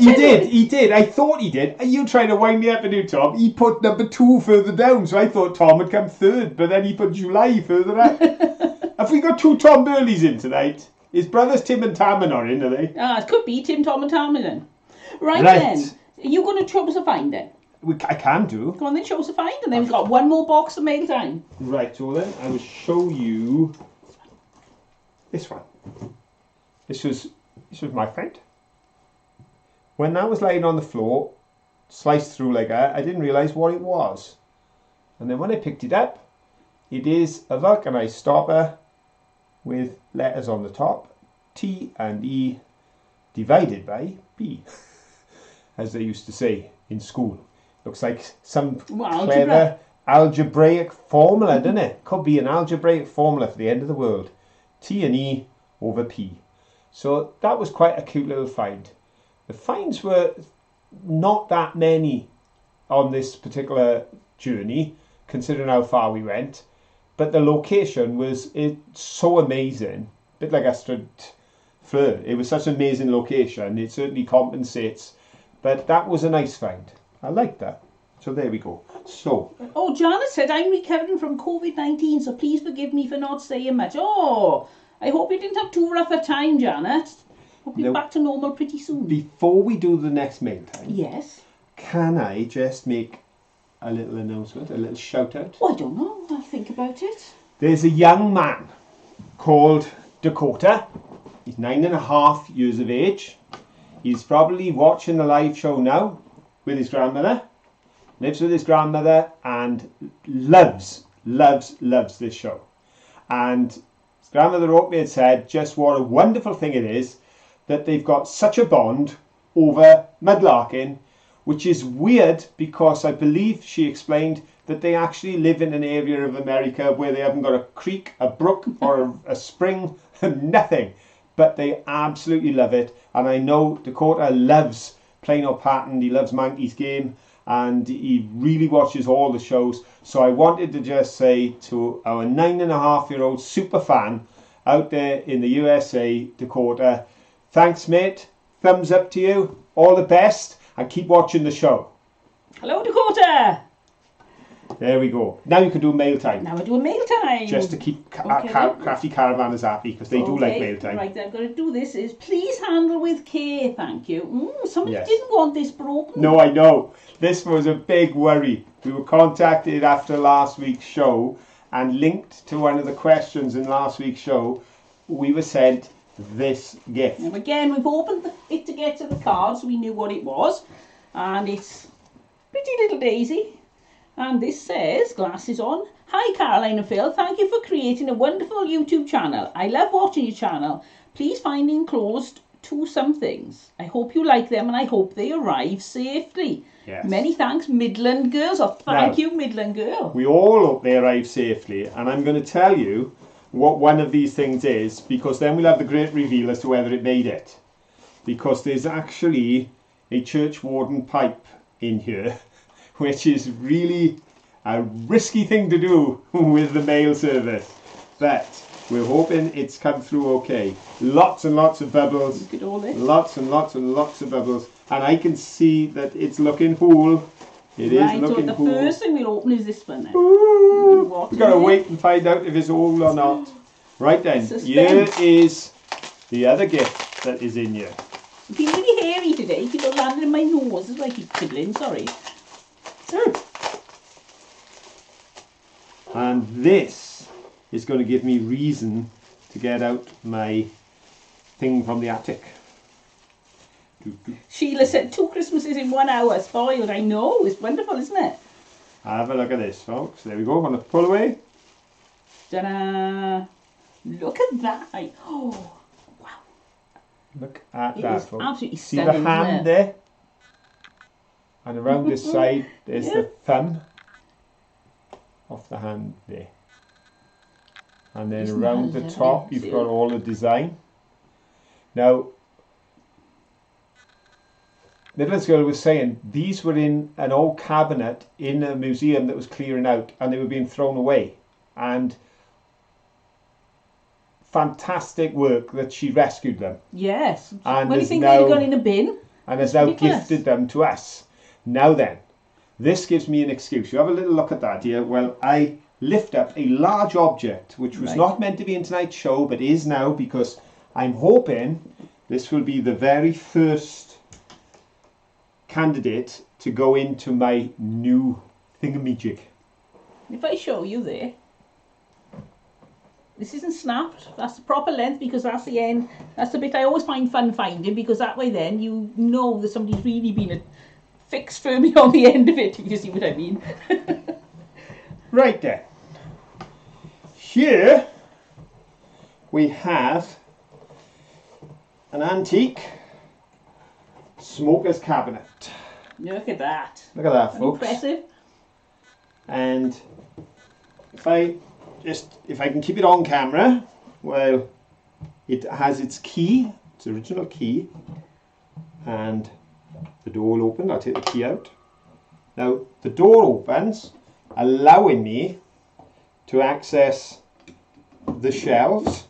He did. I thought he did. You trying to wind me up and do, Tom? He put number 2 further down, so I thought Tom had come 3rd, but then he put July further up. Have we got 2 Tom Burleys in tonight? His brothers Tim and Tam are not in, are they? It could be Tim, Tom and Tam are in. Right then. Are you going to show us a find then? I can do. Go on then, show us a find, and then we've got one more box of mail time. Right, so then I will show you this one. This was my find. When that was lying on the floor, sliced through like that, I didn't realise what it was. And then when I picked it up, it is a vulcanized stopper with letters on the top, T and E divided by B, as they used to say in school. Looks like some clever algebraic formula, doesn't it? Could be an algebraic formula for the end of the world. T and E over P. So that was quite a cute little find. The finds were not that many on this particular journey, considering how far we went. But the location was so amazing. A bit like Astrid Fleur. It was such an amazing location. It certainly compensates. But that was a nice find. I like that. So there we go. So. Oh, Janet said, I'm recovering from COVID-19, so please forgive me for not saying much. Oh, I hope you didn't have too rough a time, Janet. Hope you're back to normal pretty soon. Before we do the next mail time. Yes. Can I just make a little announcement, a little shout out? Oh, I don't know. I'll think about it. There's a young man called Dakota. He's 9.5 years of age. He's probably watching the live show now with his grandmother. Lives with his grandmother and loves this show. And his grandmother wrote me and said just what a wonderful thing it is that they've got such a bond over mudlarking, which is weird because I believe she explained that they actually live in an area of America where they haven't got a creek, a brook or a spring, nothing. But they absolutely love it. And I know Dakota loves Plain or Pattern. He loves Monkey's Game and he really watches all the shows. So I wanted to just say to our 9.5-year-old super fan out there in the USA, Dakota, thanks mate, thumbs up to you, all the best, and keep watching the show. Hello Dakota! There we go. Now you can do mail time. Now we do a mail time. Just to keep Crafty Caravanners happy, because they do like mail time. Right, I've got to do this. Is please handle with care, thank you. Somebody didn't want this broken. No, I know. This was a big worry. We were contacted after last week's show and linked to one of the questions in last week's show. We were sent this gift. Now again, we've opened it to get to the card, so we knew what it was. And it's pretty little daisy. And this says, glasses on, hi Caroline and Phil, thank you for creating a wonderful YouTube channel. I love watching your channel. Please find enclosed 2 some things. I hope you like them and I hope they arrive safely. Yes. Many thanks, Midland Girls. Oh, thank you, Midland Girl. We all hope they arrive safely. And I'm going to tell you what one of these things is, because then we'll have the great reveal as to whether it made it. Because there's actually a church warden pipe in here, which is really a risky thing to do with the mail service. But we're hoping it's come through okay. Lots and lots of bubbles. Look at all this. Lots and lots and lots of bubbles. And I can see that it's looking cool. It is looking cool. The first thing we'll open is this one then. We've got to wait and find out if it's all or not. Right then, here is the other gift that is in here. It's been really hairy today. People landed in my nose as I keep fiddling, sorry. And this is going to give me reason to get out my thing from the attic. Sheila said 2 Christmases in 1 hour. Spoiled, I know. It's wonderful, isn't it? Have a look at this, folks. There we go. I'm going to pull away. Ta-da! Look at that. Oh, wow. Look at that, folks. Absolutely see stunning, the hand there? And around this side, there's the thumb off the hand there. And then around the top, you've got all the design. Now, Midlands Girl was saying these were in an old cabinet in a museum that was clearing out, and they were being thrown away. And fantastic work that she rescued them. Yes. And when you think they'd have gone in a bin. And has now gifted them to us. Now then, this gives me an excuse. You have a little look at that here. Well, I lift up a large object, which was not meant to be in tonight's show, but is now, because I'm hoping this will be the very first candidate to go into my new thingamajig. If I show you there, this isn't snapped. That's the proper length, because that's the end. That's the bit I always find fun finding, because that way then you know that somebody's really been fixed firmly on the end of it, if you see what I mean. Right then. Here we have an antique smoker's cabinet. Look at that. Look at that, folks. Impressive. And if I can keep it on camera, well, it has its key, its original key, and the door will open. I'll take the key out. Now the door opens, allowing me to access the shelves,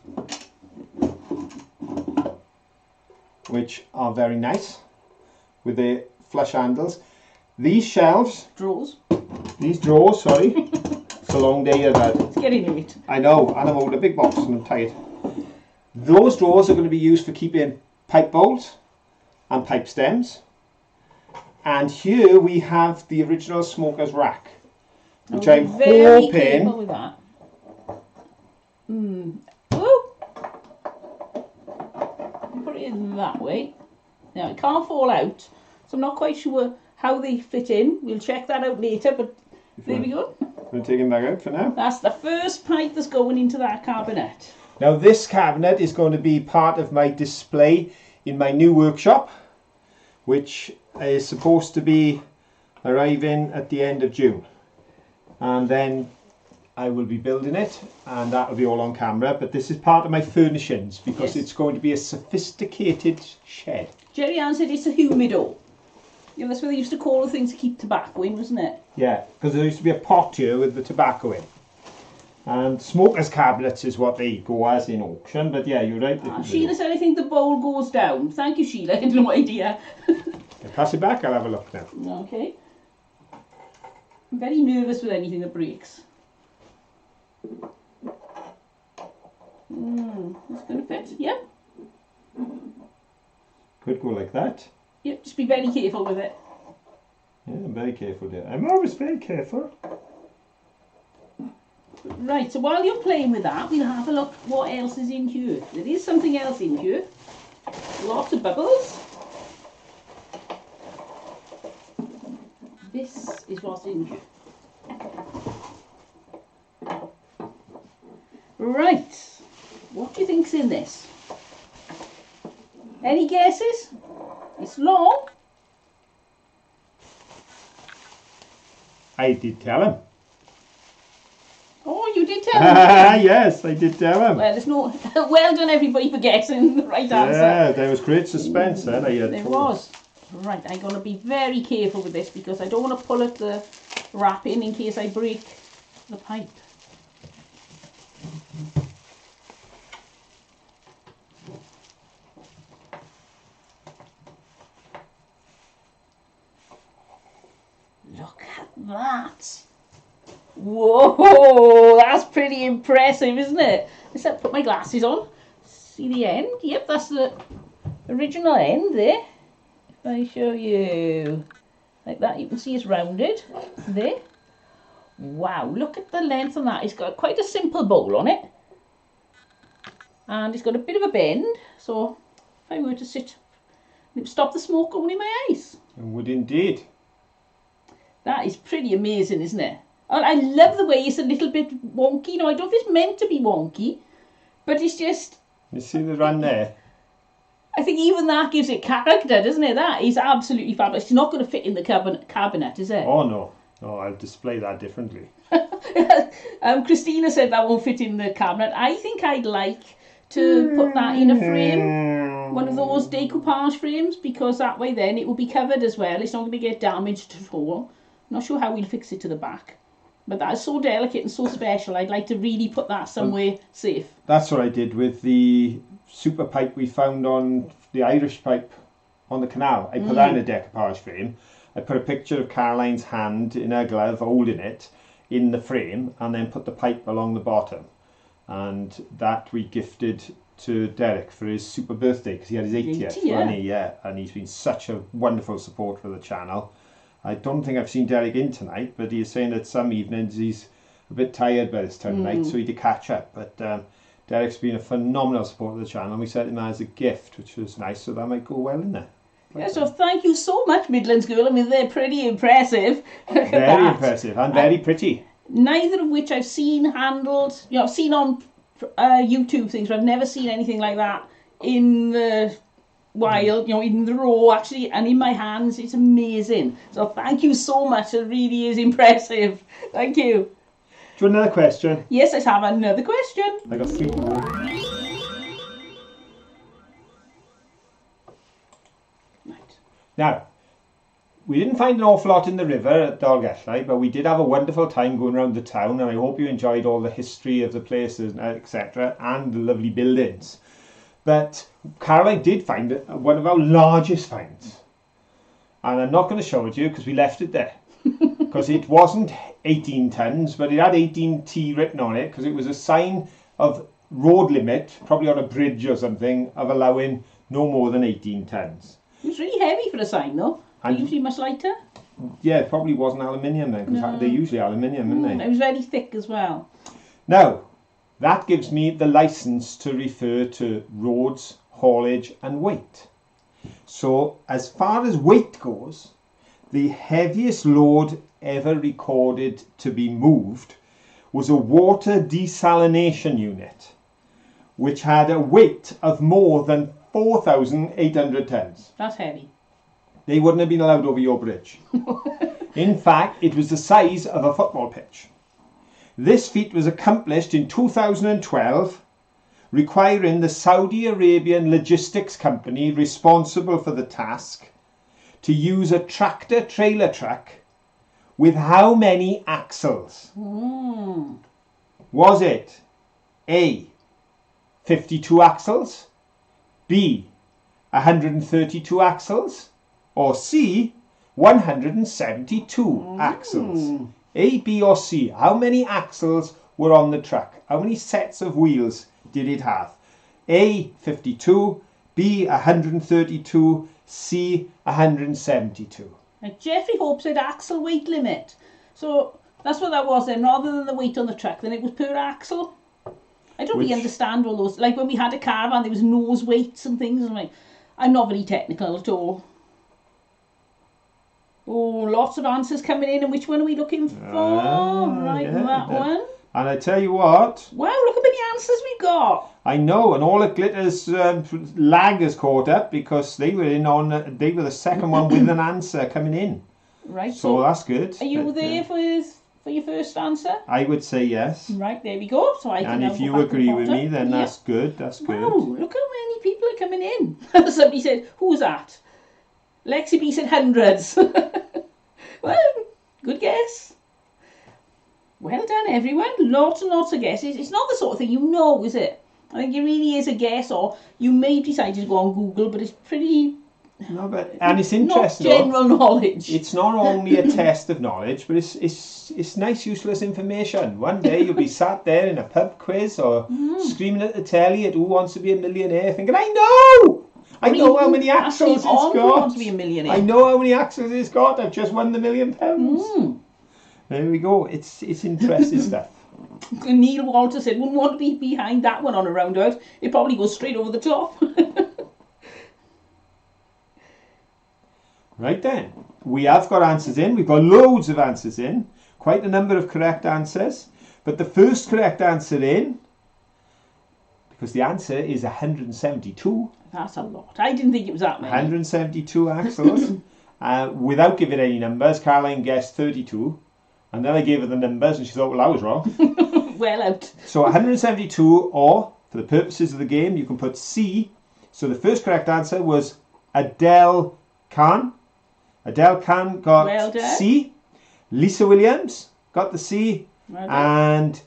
which are very nice with the flush handles. These shelves, these drawers, sorry, it's a long day, Dad. It's getting late. I know, and I'm holding a big box and I'm tired. Those drawers are going to be used for keeping pipe bowls and pipe stems. And here we have the original smoker's rack, which I'm very hoping. Careful with that. Oh. Put it in that way. Now it can't fall out, so I'm not quite sure how they fit in. We'll check that out later, but there we go. We'll take him back out for now. That's the first pipe that's going into that cabinet. Now this cabinet is going to be part of my display in my new workshop, which is supposed to be arriving at the end of June. And then I will be building it, and that will be all on camera. But this is part of my furnishings, because it's going to be a sophisticated shed. Jerry Ann said it's a humidor. You know, that's where they used to call the things to keep tobacco in, wasn't it? Yeah, because there used to be a pot here with the tobacco in. And smokers' cabinets is what they go as in auction, but yeah, you're right. Sheila said, I think the bowl goes down. Thank you, Sheila. I had no idea. I'll pass it back, I'll have a look now. Okay. I'm very nervous with anything that breaks. It's going to fit, yeah. Could go like that. Yep, just be very careful with it. Yeah, I'm very careful there. I'm always very careful. Right, so while you're playing with that, we'll have a look what else is in here. There is something else in here. Lots of bubbles. This is what's in here. Right, what do you think's in this? Any guesses? It's long. I did tell him. Oh, you did tell him. Yes, I did tell him. Well, there's no. Well done, everybody, for guessing the right answer. Yeah, there was great suspense then. There was. Right, I'm going to be very careful with this, because I don't want to pull at the wrapping in case I break the pipe. Look at that. Whoa, that's pretty impressive, isn't it? Let's put my glasses on. See the end? Yep, that's the original end there. If I show you like that, you can see it's rounded there. Wow, look at the length on that. It's got quite a simple bowl on it. And it's got a bit of a bend, so if I were to sit, it would stop the smoke going in my eyes. It would indeed. That is pretty amazing, isn't it? And I love the way it's a little bit wonky. Now, I don't know if it's meant to be wonky, but it's just... You see the run there? I think even that gives it character, doesn't it? That is absolutely fabulous. It's not going to fit in the cabinet, is it? Oh, no. No, I'll display that differently. Christina said that won't fit in the cabinet. I think I'd like to put that in a frame. one of those decoupage frames, because that way then it will be covered as well. It's not going to get damaged at all. Not sure how we'll fix it to the back. But that is so delicate and so special. I'd like to really put that somewhere safe. That's what I did with the super pipe we found on the Irish pipe on the canal. I put that in a decoupage frame. I put a picture of Caroline's hand in her glove holding it in the frame, and then put the pipe along the bottom. And that we gifted to Derek for his super birthday, because he had his 80th, wasn't he? Yeah, and he's been such a wonderful support for the channel. I don't think I've seen Derek in tonight, but he's saying that some evenings he's a bit tired by this time of night, so he did catch up. But Derek's been a phenomenal support of the channel, and we sent him that as a gift, which was nice, so that might go well in there. Yeah, so thank you so much, Midlands Girl. I mean, they're pretty impressive. Very impressive, and very pretty. Neither of which I've seen handled, you know, I've seen on YouTube things, but I've never seen anything like that in the wild, you know, in the raw actually, and in my hands. It's amazing. So thank you so much. It really is impressive. Thank you. Do you want another question? Yes, I have another question. I got 3 more. Right. Now, we didn't find an awful lot in the river at Dolgellau, but we did have a wonderful time going around the town, and I hope you enjoyed all the history of the places, etc., and the lovely buildings. But Caroline did find one of our largest finds. And I'm not going to show it to you because we left it there. Because it wasn't 18 tonnes, but it had 18T written on it, because it was a sign of road limit, probably on a bridge or something, of allowing no more than 18 tonnes. It was really heavy for a sign though. They're usually much lighter. Yeah, it probably wasn't aluminium then, because they're usually aluminium, aren't they? It was very thick as well. Now, that gives me the licence to refer to roads, haulage and weight. So, as far as weight goes, the heaviest load ever recorded to be moved was a water desalination unit, which had a weight of more than 4,800 tonnes. That's heavy. They wouldn't have been allowed over your bridge. In fact, it was the size of a football pitch. This feat was accomplished in 2012, requiring the Saudi Arabian logistics company responsible for the task to use a tractor-trailer truck with how many axles? Was it A, 52 axles, B, 132 axles, or C, 172 axles? A, B or C, how many axles were on the truck? How many sets of wheels did it have? A, 52, B, 132, C, 172. Now, Jeffrey Hope said axle weight limit. So that's what that was then, rather than the weight on the truck, then it was per axle. I don't really understand all those. Like when we had a caravan, there was nose weights and things. And I'm not very technical at all. Oh, lots of answers coming in. And which one are we looking for? That one. And I tell you what. Wow, look how many answers we've got. I know, and all at Glitter's lag has caught up, because they were the second one with an answer coming in. Right. So that's good. Are you there for your first answer? I would say yes. Right, there we go. So I can. And if you agree with me, then that's good. That's good. Wow, look how many people are coming in. Somebody said, "Who's that?" Lexi B said hundreds. Well, good guess. Well done, everyone. Lots and lots of guesses. It's not the sort of thing you know, is it? I think it really is a guess, or you may decide to go on Google, but it's pretty... No, but and it's interesting. Not general knowledge. It's not only a test of knowledge, but it's nice, useless information. One day you'll be sat there in a pub quiz or screaming at the telly at Who Wants to Be a Millionaire, thinking, I know how many axles it's got. Who Wants to Be a Millionaire. I know how many axles it's got. I've just won the £1 million. There we go. It's interesting stuff. Neil Walter said, wouldn't want to be behind that one on a roundabout. It probably goes straight over the top. Right then, we have got answers in. We've got loads of answers in. Quite a number of correct answers. But the first correct answer in, because the answer is 172. That's a lot. I didn't think it was that many. 172 axles. Without giving any numbers, Caroline guessed 32. And then I gave her the numbers and she thought, well, I was wrong. Well out. So 172, or, for the purposes of the game, you can put C. So the first correct answer was Adele Khan. Adele Khan got Well done. C. Lisa Williams got the C. Well done. And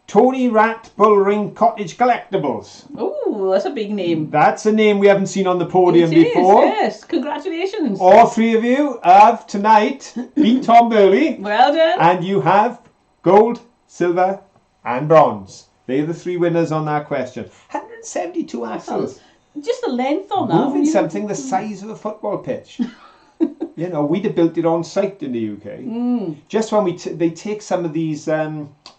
Tony Rat Bullring Cottage Collectibles. Oh, that's a big name. That's a name we haven't seen on the podium It is, before. yes. Congratulations. All three of you have tonight beat Tom Burley. Well done. And you have gold, silver and bronze. They're the three winners on that question. 172 axles. Just the length on that. Moving something the size of a football pitch. You know, we'd have built it on site in the UK. Just when they take some of these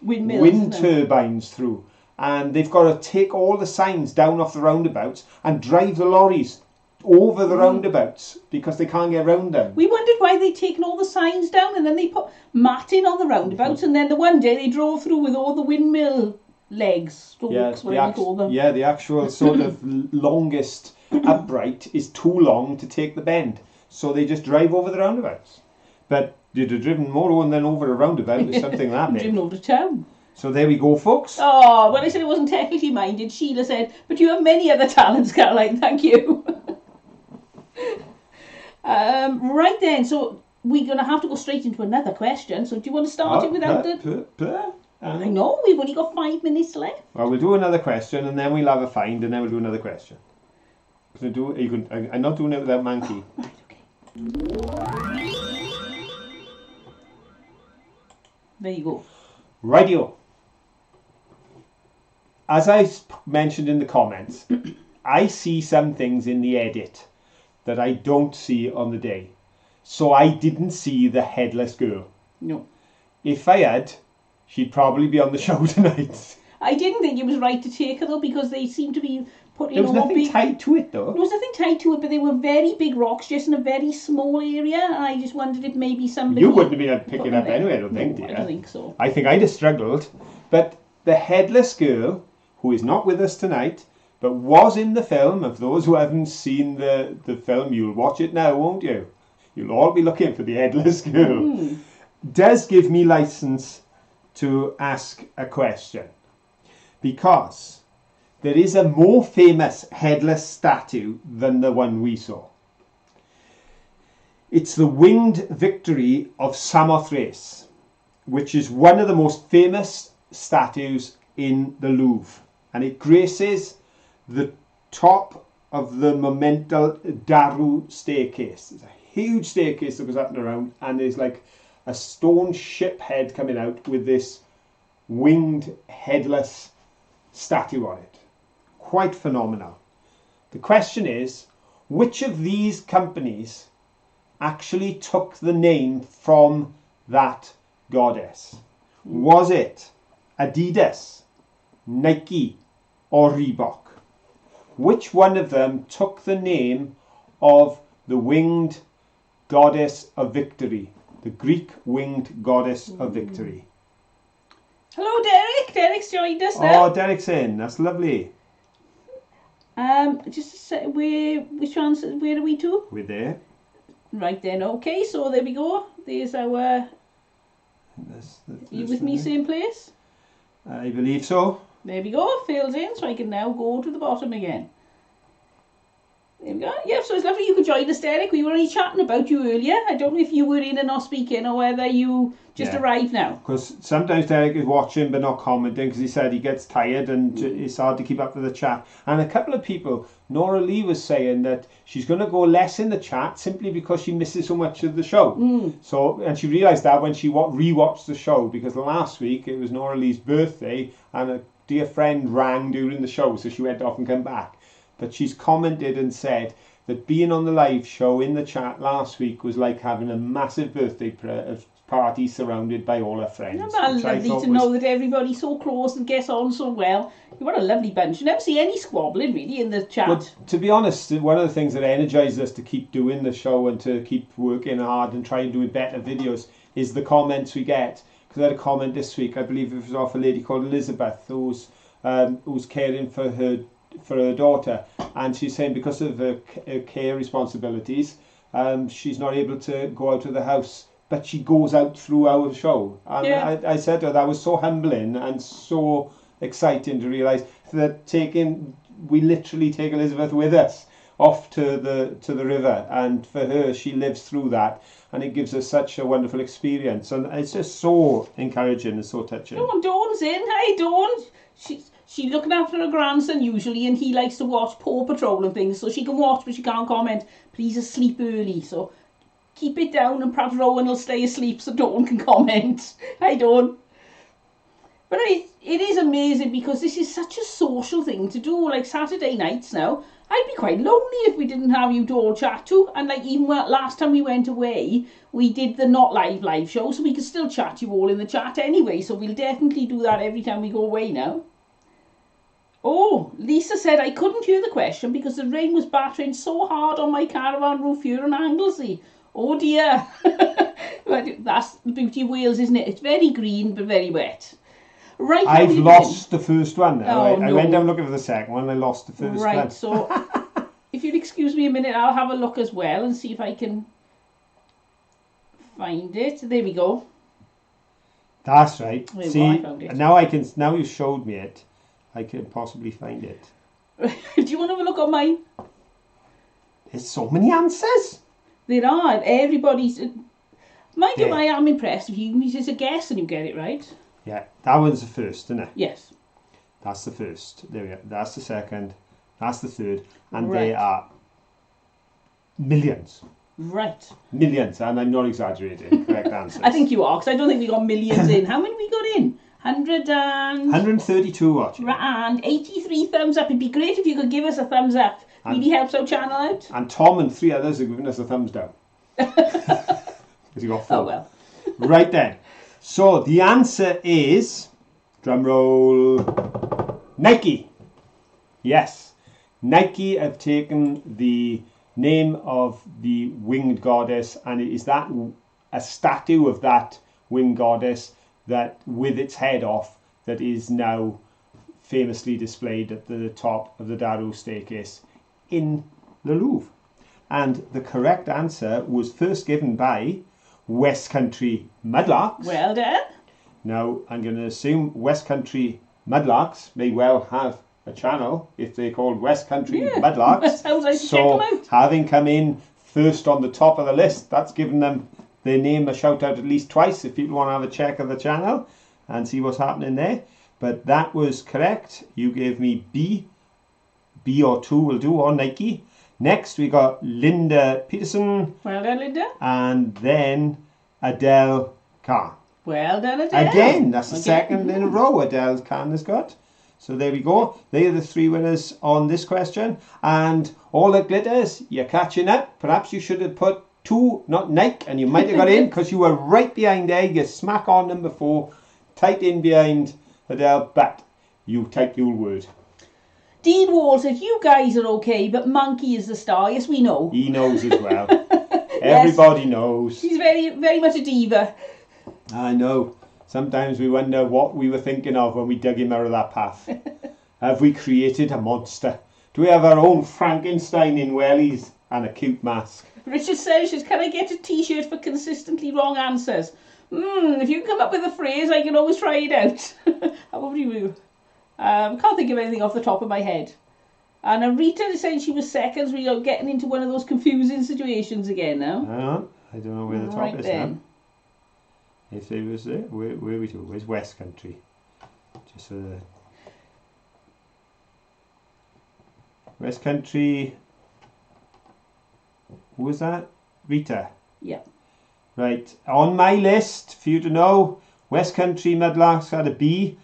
wind turbines through, and they've got to take all the signs down off the roundabouts and drive the lorries over the roundabouts because they can't get round them. We wondered why they'd taken all the signs down and then they put matting on the roundabouts, and then the one day they drove through with all the windmill legs, stalks, whatever you call them. Yeah, the actual sort of longest upright is too long to take the bend. So they just drive over the roundabouts. But you'd have driven more than over a roundabout with something that big. Driven over to town. So there we go, folks. Oh, when I said it wasn't technically minded, Sheila said, but you have many other talents, Caroline, thank you. Right then, so we're going to have to go straight into another question. So do you want to start it without I know, we've only got 5 minutes left. Well, we'll do another question and then we'll have a find and then we'll do another question. I'm not doing it without Mankey. Right, okay. There you go. Radio. As I mentioned in the comments, I see some things in the edit that I don't see on the day. So I didn't see the headless girl. No. If I had, she'd probably be on the show tonight. I didn't think it was right to take her though, because they seem to be putting there was nothing tied to it though. There was nothing tied to it, but they were very big rocks just in a very small area, and I just wondered if maybe somebody... You wouldn't have been able to pick it up anyway, I don't think, dear. I don't think so. I think I'd have struggled. But the headless girl, who is not with us tonight, but was in the film, of those who haven't seen the film, you'll watch it now, won't you? You'll all be looking for the headless girl. Does give me license to ask a question. Because there is a more famous headless statue than the one we saw. It's the Winged Victory of Samothrace, which is one of the most famous statues in the Louvre. And it graces the top of the monumental Daru staircase. It's a huge staircase that goes up and around, and there's like a stone ship head coming out with this winged headless statue on it. Quite phenomenal. The question is, which of these companies actually took the name from that goddess? Was it Adidas, Nike or Reebok? Which one of them took the name of the winged goddess of victory, the Greek winged goddess of victory? Hello, Derek. Derek's joined us now. Oh, Derek's in. That's lovely. Just a sec, where are we to? We're there. Right then, okay, so there we go. There's our... you with me, same place? I believe so. There we go, fills in, so I can now go to the bottom again. There we go. Yep, so it's lovely you could join us, Derek. We were only chatting about you earlier. I don't know if you were in and not speaking, or whether you just arrived now. Because sometimes Derek is watching but not commenting, because he said he gets tired and it's hard to keep up with the chat. And a couple of people, Nora Lee was saying that she's going to go less in the chat simply because she misses so much of the show. So, and she realised that when she re-watched the show, because last week it was Nora Lee's birthday and a dear friend rang during the show, so she went off and came back. But she's commented and said that being on the live show in the chat last week was like having a massive birthday party surrounded by all her friends. Isn't that lovely to know that everybody's so close and gets on so well? What a lovely bunch. You never see any squabbling really in the chat. But to be honest, one of the things that energises us to keep doing the show and to keep working hard and trying to do better videos is the comments we get. Because I had a comment this week, I believe it was off a lady called Elizabeth, who's caring for her daughter, and she's saying because of her care responsibilities, she's not able to go out of the house, but she goes out through our show. And I said to her that was so humbling and so exciting to realise that taking we literally take Elizabeth with us off to the river, and for her, she lives through that, and it gives her such a wonderful experience, and it's just so encouraging and so touching. Oh, Dawn's in. Hey, Dawn. She's looking after her grandson usually, and he likes to watch Paw Patrol and things, so she can watch but she can't comment. But he's asleep early, so keep it down, and perhaps Rowan will stay asleep so Dawn can comment. Hi, Dawn. But it is amazing because this is such a social thing to do. Like Saturday nights now, I'd be quite lonely if we didn't have you to all chat to. And like even last time we went away, we did the not live show, so we could still chat you all in the chat anyway. So we'll definitely do that every time we go away now. Oh, Lisa said I couldn't hear the question because the rain was battering so hard on my caravan roof here in Anglesey. Oh dear. That's the beauty of Wales, isn't it? It's very green but very wet. Right, I've lost the first one now. Oh, I went down looking for the second one and I lost the first one. Right, so if you'll excuse me a minute, I'll have a look as well and see if I can find it. There we go. That's right. There See, I found it. Now you showed me it, I can possibly find it. Do you want to have a look on mine? There's so many answers. There are. Everybody's... Mind you, I am impressed if you just a guess and you get it right. Yeah, that one's the first, isn't it? Yes. That's the first. There we go. That's the second. That's the third. And Right. they are millions. Right. Millions, and I'm not exaggerating. Correct answers. I think you are, because I don't think we got millions in. How many we got in? 132 watching. And 83 thumbs up. It'd be great if you could give us a thumbs up. Really helps our channel out. And Tom and 3 others are giving us a thumbs down. Because you got 4. Oh well. Right then. So the answer is, drum roll, Nike. Yes, Nike have taken the name of the winged goddess, and it is that a statue of that winged goddess that with its head off that is now famously displayed at the top of the Darrow staircase in the Louvre. And the correct answer was first given by West Country Mudlarks. Well done. Now, I'm going to assume West Country Mudlarks may well have a channel if they're called West Country Mudlarks. That sounds like So, check them out. having come in first on the top of the list, that's given them their name a shout out at least twice if people want to have a check of the channel and see what's happening there. But that was correct. You gave me B. B or 2 will do, or Nike. Next, we got Linda Peterson. Well done, Linda. And then Adele Khan. Well done, Adele. Again, that's the second in a row Adele Khan has got. So there we go. They are the 3 winners on this question. And all that glitters, you're catching up. Perhaps you should have put 2, not Nike, and you might have got in because you were right behind there. You smack on number 4, tight in behind Adele, but you take your word. Dean Wall says, you guys are okay, but Monkey is the star. Yes, we know. He knows as well. Everybody knows. She's very, very much a diva. I know. Sometimes we wonder what we were thinking of when we dug him out of that path. Have we created a monster? Do we have our own Frankenstein in wellies and a cute mask? Richard says, can I get a t-shirt for consistently wrong answers? If you come up with a phrase, I can always try it out. How about you? Can't think of anything off the top of my head. And Rita is saying she was second, so we're getting into one of those confusing situations again now. I don't know where the top right is then. now. If they was there, where are we to? Where's West Country? Just West Country. Who was that? Rita. Yeah. Right. On my list, for you to know, West Country Mudlarks had a B.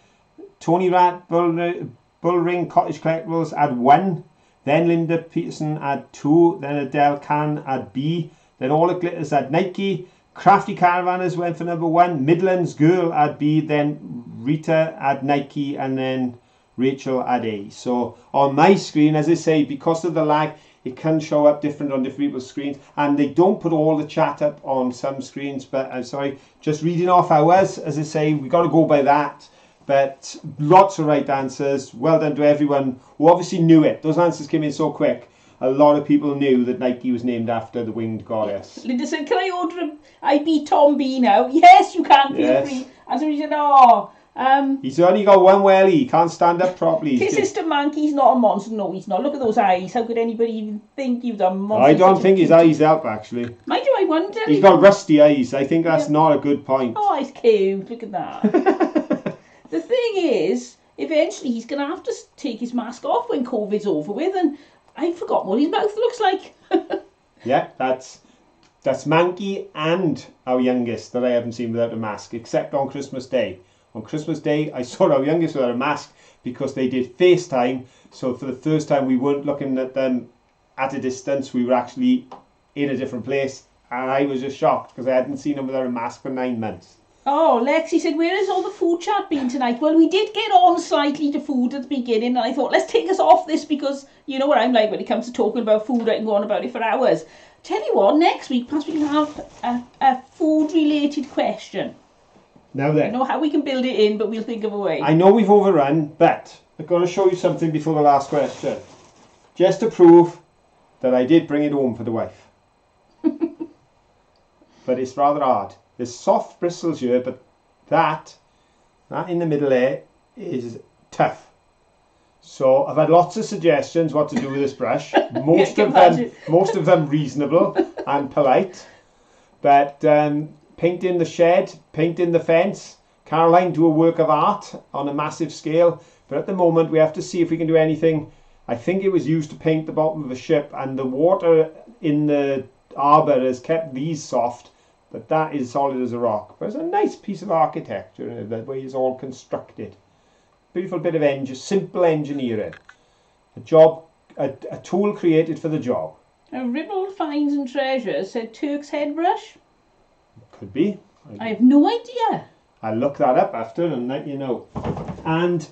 Tony Rat Bullring Cottage Collectibles had 1. Then Linda Peterson had 2. Then Adele Khan had B. Then All It Glitters had Nike. Crafty Caravanners went for number 1. Midlands Girl had B. Then Rita had Nike. And then Rachel had A. So on my screen, as I say, because of the lag, it can show up different on different people's screens. And they don't put all the chat up on some screens. But I'm sorry, just reading off ours, as I say, we got to go by that. But lots of right answers. Well done to everyone who obviously knew it. Those answers came in so quick. A lot of people knew that Nike was named after the winged goddess. Linda said, can I order I beat Tom B now? Yes, you can. Feel free. And somebody said, He's only got one welly. He can't stand up properly. His sister Monkey's not a monster. No, he's not. Look at those eyes. How could anybody even think he was a monster? I don't think his eyes help, actually. Mind you, I wonder. He's got rusty eyes. I think that's not a good point. Oh, he's cute. Look at that. The thing is, eventually he's going to have to take his mask off when COVID's over with, and I forgot what his mouth looks like. Yeah, that's Monkey and our youngest that I haven't seen without a mask, except on Christmas Day. On Christmas Day, I saw our youngest without a mask because they did FaceTime. So for the first time, we weren't looking at them at a distance. We were actually in a different place. And I was just shocked because I hadn't seen them without a mask for 9 months. Oh, Lexi said, where has all the food chat been tonight? Well, we did get on slightly to food at the beginning. And I thought, let's take us off this because you know what I'm like when it comes to talking about food. I can go on about it for hours. Tell you what, next week, perhaps we can have a food-related question. Now then, I know how we can build it in, but we'll think of a way. I know we've overrun, but I've got to show you something before the last question. Just to prove that I did bring it home for the wife. But it's rather hard. There's soft bristles here, but that in the middle there is tough. So I've had lots of suggestions what to do with this brush. Most of them reasonable and polite. But painting the shed, painting the fence. Caroline do a work of art on a massive scale. But at the moment we have to see if we can do anything. I think it was used to paint the bottom of a ship, and the water in the harbour has kept these soft. But that is solid as a rock. But it's a nice piece of architecture, the way it's all constructed. Beautiful bit of simple engineering. A tool created for the job. Ribble Finds and Treasures said Turk's head brush. Could be. I have no idea. I'll look that up after and let you know. And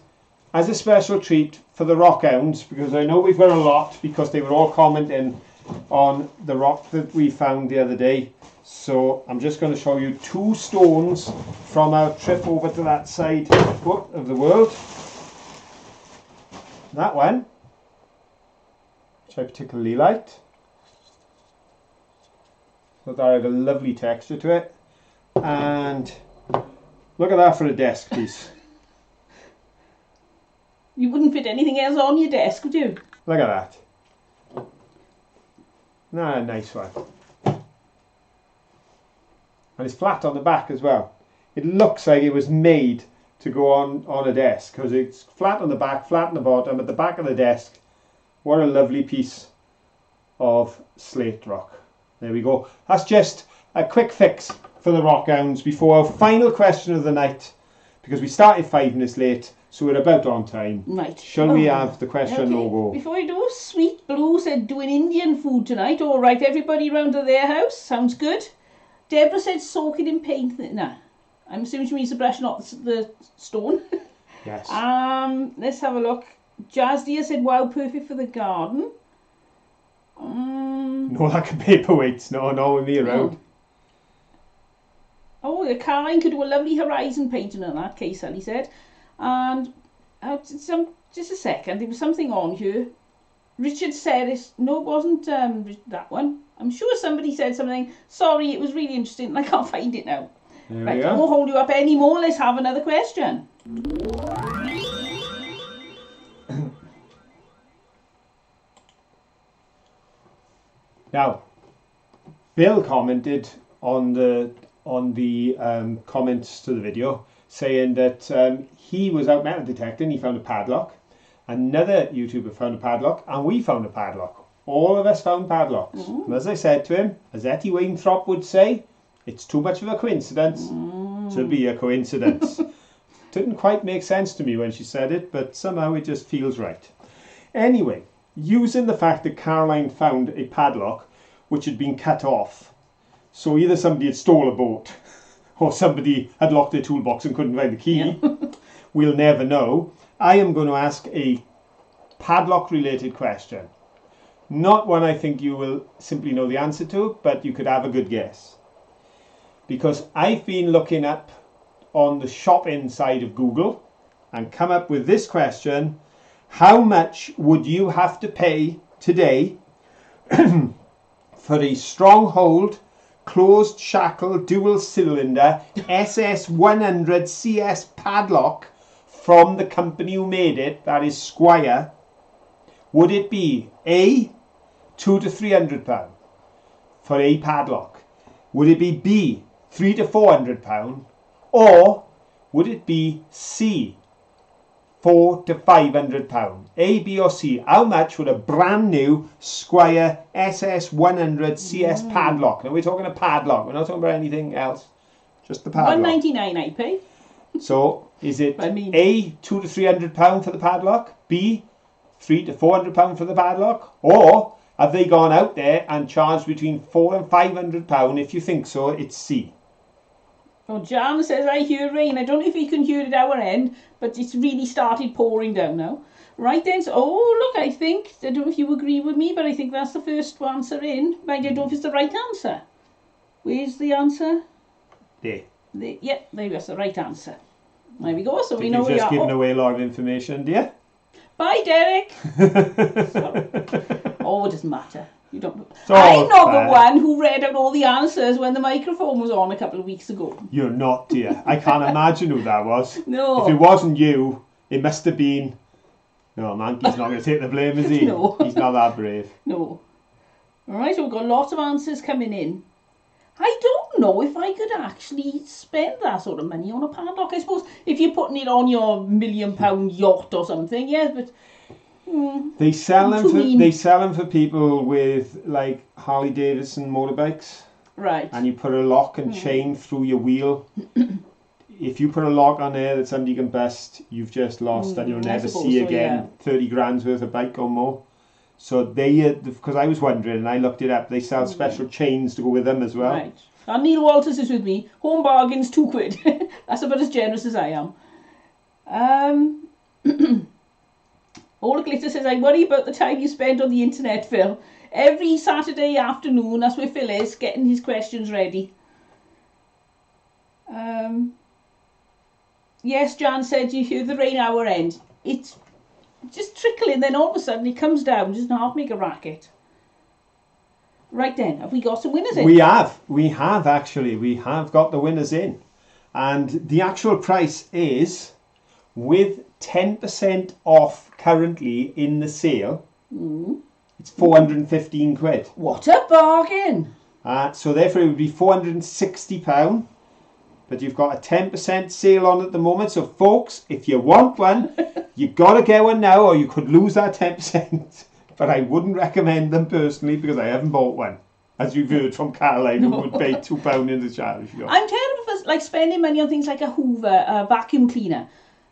as a special treat for the rock hounds, because I know we've got a lot, because they were all commenting on the rock that we found the other day. So I'm just going to show you 2 stones from our trip over to that side of the world. That one, which I particularly liked. So that had a lovely texture to it. And look at that for a desk piece. You wouldn't fit anything else on your desk, would you? Look at that. Nah, nice one. And it's flat on the back as well. It looks like it was made to go on a desk because it's flat on the back, flat on the bottom, at the back of the desk. What a lovely piece of slate rock. There we go. That's just a quick fix for the rock hounds before our final question of the night, because we started 5 minutes late, so we're about on time. Right. Shall we have the question logo? Before we do, Sweet Blue said doing Indian food tonight. All right, everybody round to their house. Sounds good. Deborah said soak it in paint. Nah, I'm assuming she means the brush, not the stone. Yes. Let's have a look. Jazz Deer said, wow, perfect for the garden. No, like a paperweights. No, with me around. Oh, the Caroline could do a lovely horizon painting in that case, Sally said. And just a second, there was something on here. Richard said, no, it wasn't that one. I'm sure somebody said something. Sorry, it was really interesting and I can't find it now. Right, I won't hold you up anymore. Let's have another question. Now, Bill commented on the comments to the video saying that he was out metal detecting, he found a padlock. Another YouTuber found a padlock, and we found a padlock. All of us found padlocks. And as I said to him, as Etty Wainthropp would say, it's too much of a coincidence to be a coincidence. Didn't quite make sense to me when she said it, but somehow it just feels right. Anyway, using the fact that Caroline found a padlock which had been cut off, so either somebody had stole a boat or somebody had locked their toolbox and couldn't find the key, we'll never know. I am going to ask a padlock related question. Not one I think you will simply know the answer to, but you could have a good guess. Because I've been looking up on the shopping side of Google and come up with this question: how much would you have to pay today for a Stronghold closed shackle dual cylinder SS100 CS padlock from the company who made it, that is Squire, would it be A, £200 to £300 for a padlock? Would it be B, £300 to £400? Or would it be C, £400 to £500? A, B or C? How much would a brand new Squire SS100 CS padlock? Now we're talking a padlock, we're not talking about anything else, just the padlock. £199 I pay. So is it A, £200 to £300 for the padlock? B, £300 to £400 for the padlock? Or have they gone out there and charged between £400 and £500? If you think so, it's C. Oh, Jan says, I hear rain. I don't know if you can hear it at our end, but it's really started pouring down now. Right then, so, oh, look, I don't know if you agree with me, but I think that's the first answer in. Mind, I don't know if it's the right answer. Where's the answer? There. Yeah, there that's the right answer. There we go, so we know where you've just given away a lot of information, dear. Bye, Derek. Oh, it doesn't matter. You don't. I'm not the one who read out all the answers when the microphone was on a couple of weeks ago. You're not, dear. I can't imagine who that was. No. If it wasn't you, it must have been... No, Mankey's not going to take the blame, is he? No. He's not that brave. No. Alright, so we've got lots of answers coming in. I don't know if I could actually spend that sort of money on a padlock. I suppose if you're putting it on your £1 million yacht or something, yes, but they sell them for people with like Harley Davidson motorbikes. Right. And you put a lock and chain through your wheel. If you put a lock on there that somebody can bust, you've just lost and you'll never see again. Yeah. 30 grand's worth of bike or more. So they, because I was wondering and I looked it up, they sell special chains to go with them as well. Right. And Neil Walters is with me. Home bargains, £2. That's about as generous as I am. All the Glitter says, I worry about the time you spend on the internet, Phil. Every Saturday afternoon, that's where Phil is, getting his questions ready. Yes, Jan said you hear the rain our end. It's just trickling, then all of a sudden it comes down, doesn't half make a racket. Right then, have we got some winners in? We have actually. We have got the winners in. And the actual price is, with 10% off currently in the sale, it's £415. What a bargain! So therefore it would be £460. But you've got a 10% sale on at the moment. So folks, if you want one, you've got to get one now or you could lose that 10%. But I wouldn't recommend them personally because I haven't bought one. As you've heard from Caroline, who would pay £2 in the charity shop. I'm terrible for like spending money on things like a Hoover, a vacuum cleaner.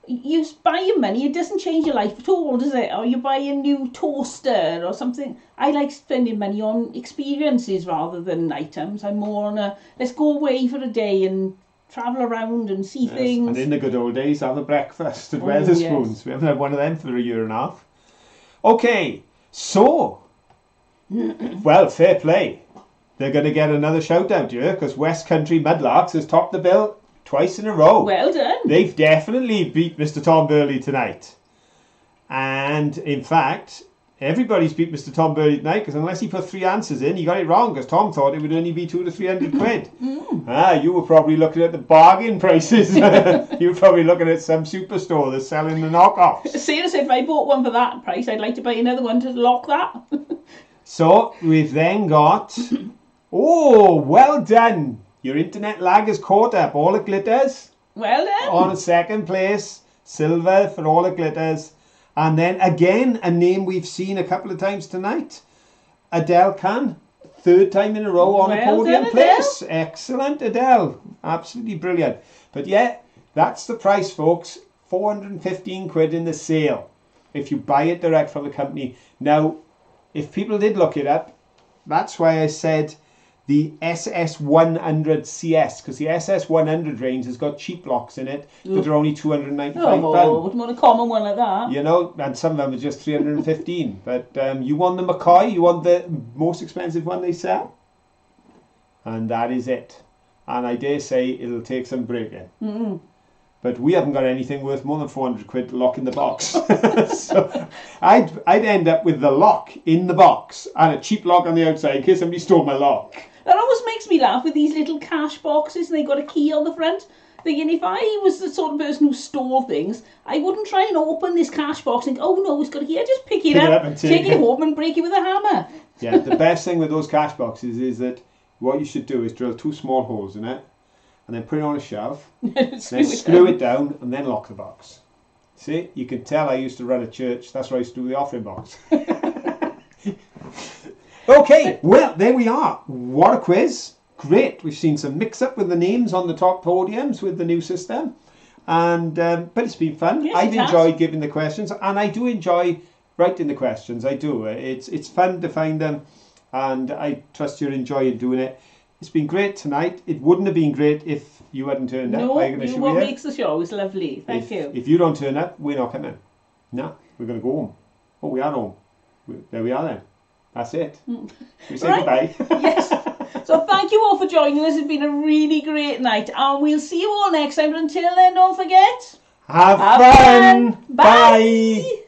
You buy your money, it doesn't change your life at all, does it? Or you buy a new toaster or something. I like spending money on experiences rather than items. I'm more on a, let's go away for a day and travel around and see things. And in the good old days, have a breakfast at Wetherspoons. Yes. We haven't had one of them for a year and a half. Okay, so, well, fair play. They're going to get another shout out here because West Country Mudlarks has topped the bill twice in a row. Well done. They've definitely beat Mr. Tom Burley tonight. And in fact, everybody's beat Mr. Tom Burley tonight because unless he put 3 answers in, he got it wrong because Tom thought it would only be £200 to £300. You were probably looking at the bargain prices. You were probably looking at some superstore that's selling the knockoffs. Sarah said if I bought one for that price, I'd like to buy another one to lock that. So we've then got, oh, well done. Your internet lag is caught up. All the Glitters. Well done. On second place, silver for all the Glitters. And then again, a name we've seen a couple of times tonight. Adele Khan, 3rd time in a row on a podium place. Excellent, Adele. Absolutely brilliant. But yeah, that's the price, folks. £415 in the sale if you buy it direct from the company. Now, if people did look it up, that's why I said the SS100 CS, because the SS100 range has got cheap locks in it, but they're only £295. Oh, wouldn't want a common one like that. You know, and some of them are just 315. But you want the McCoy, you want the most expensive one they sell, and that is it. And I dare say it'll take some breaking. But we haven't got anything worth more than £400 to lock in the box. So I'd end up with the lock in the box and a cheap lock on the outside in case somebody stole my lock. That always makes me laugh with these little cash boxes and they got a key on the front. Thinking if I was the sort of person who stole things, I wouldn't try and open this cash box and oh no, it's got a key. I just pick it up and take it home and break it with a hammer. Yeah, the best thing with those cash boxes is that what you should do is drill 2 small holes in it and then put it on a shelf, then screw it down and then lock the box. See, you can tell I used to run a church. That's where I used to do the offering box. Okay, well, there we are. What a quiz. Great. We've seen some mix-up with the names on the top podiums with the new system. And but it's been fun. Yes, I've enjoyed giving the questions, and I do enjoy writing the questions. I do. It's fun to find them, and I trust you're enjoying doing it. It's been great tonight. It wouldn't have been great if you hadn't turned up. No, you're what makes the show. It's lovely. Thank you. If you don't turn up, we're not coming. No, we're going to go home. Oh, we are home. There we are then. That's it. We say goodbye. Yes. So thank you all for joining us. It's been a really great night. And we'll see you all next time. But until then, don't forget. Have fun. Bye.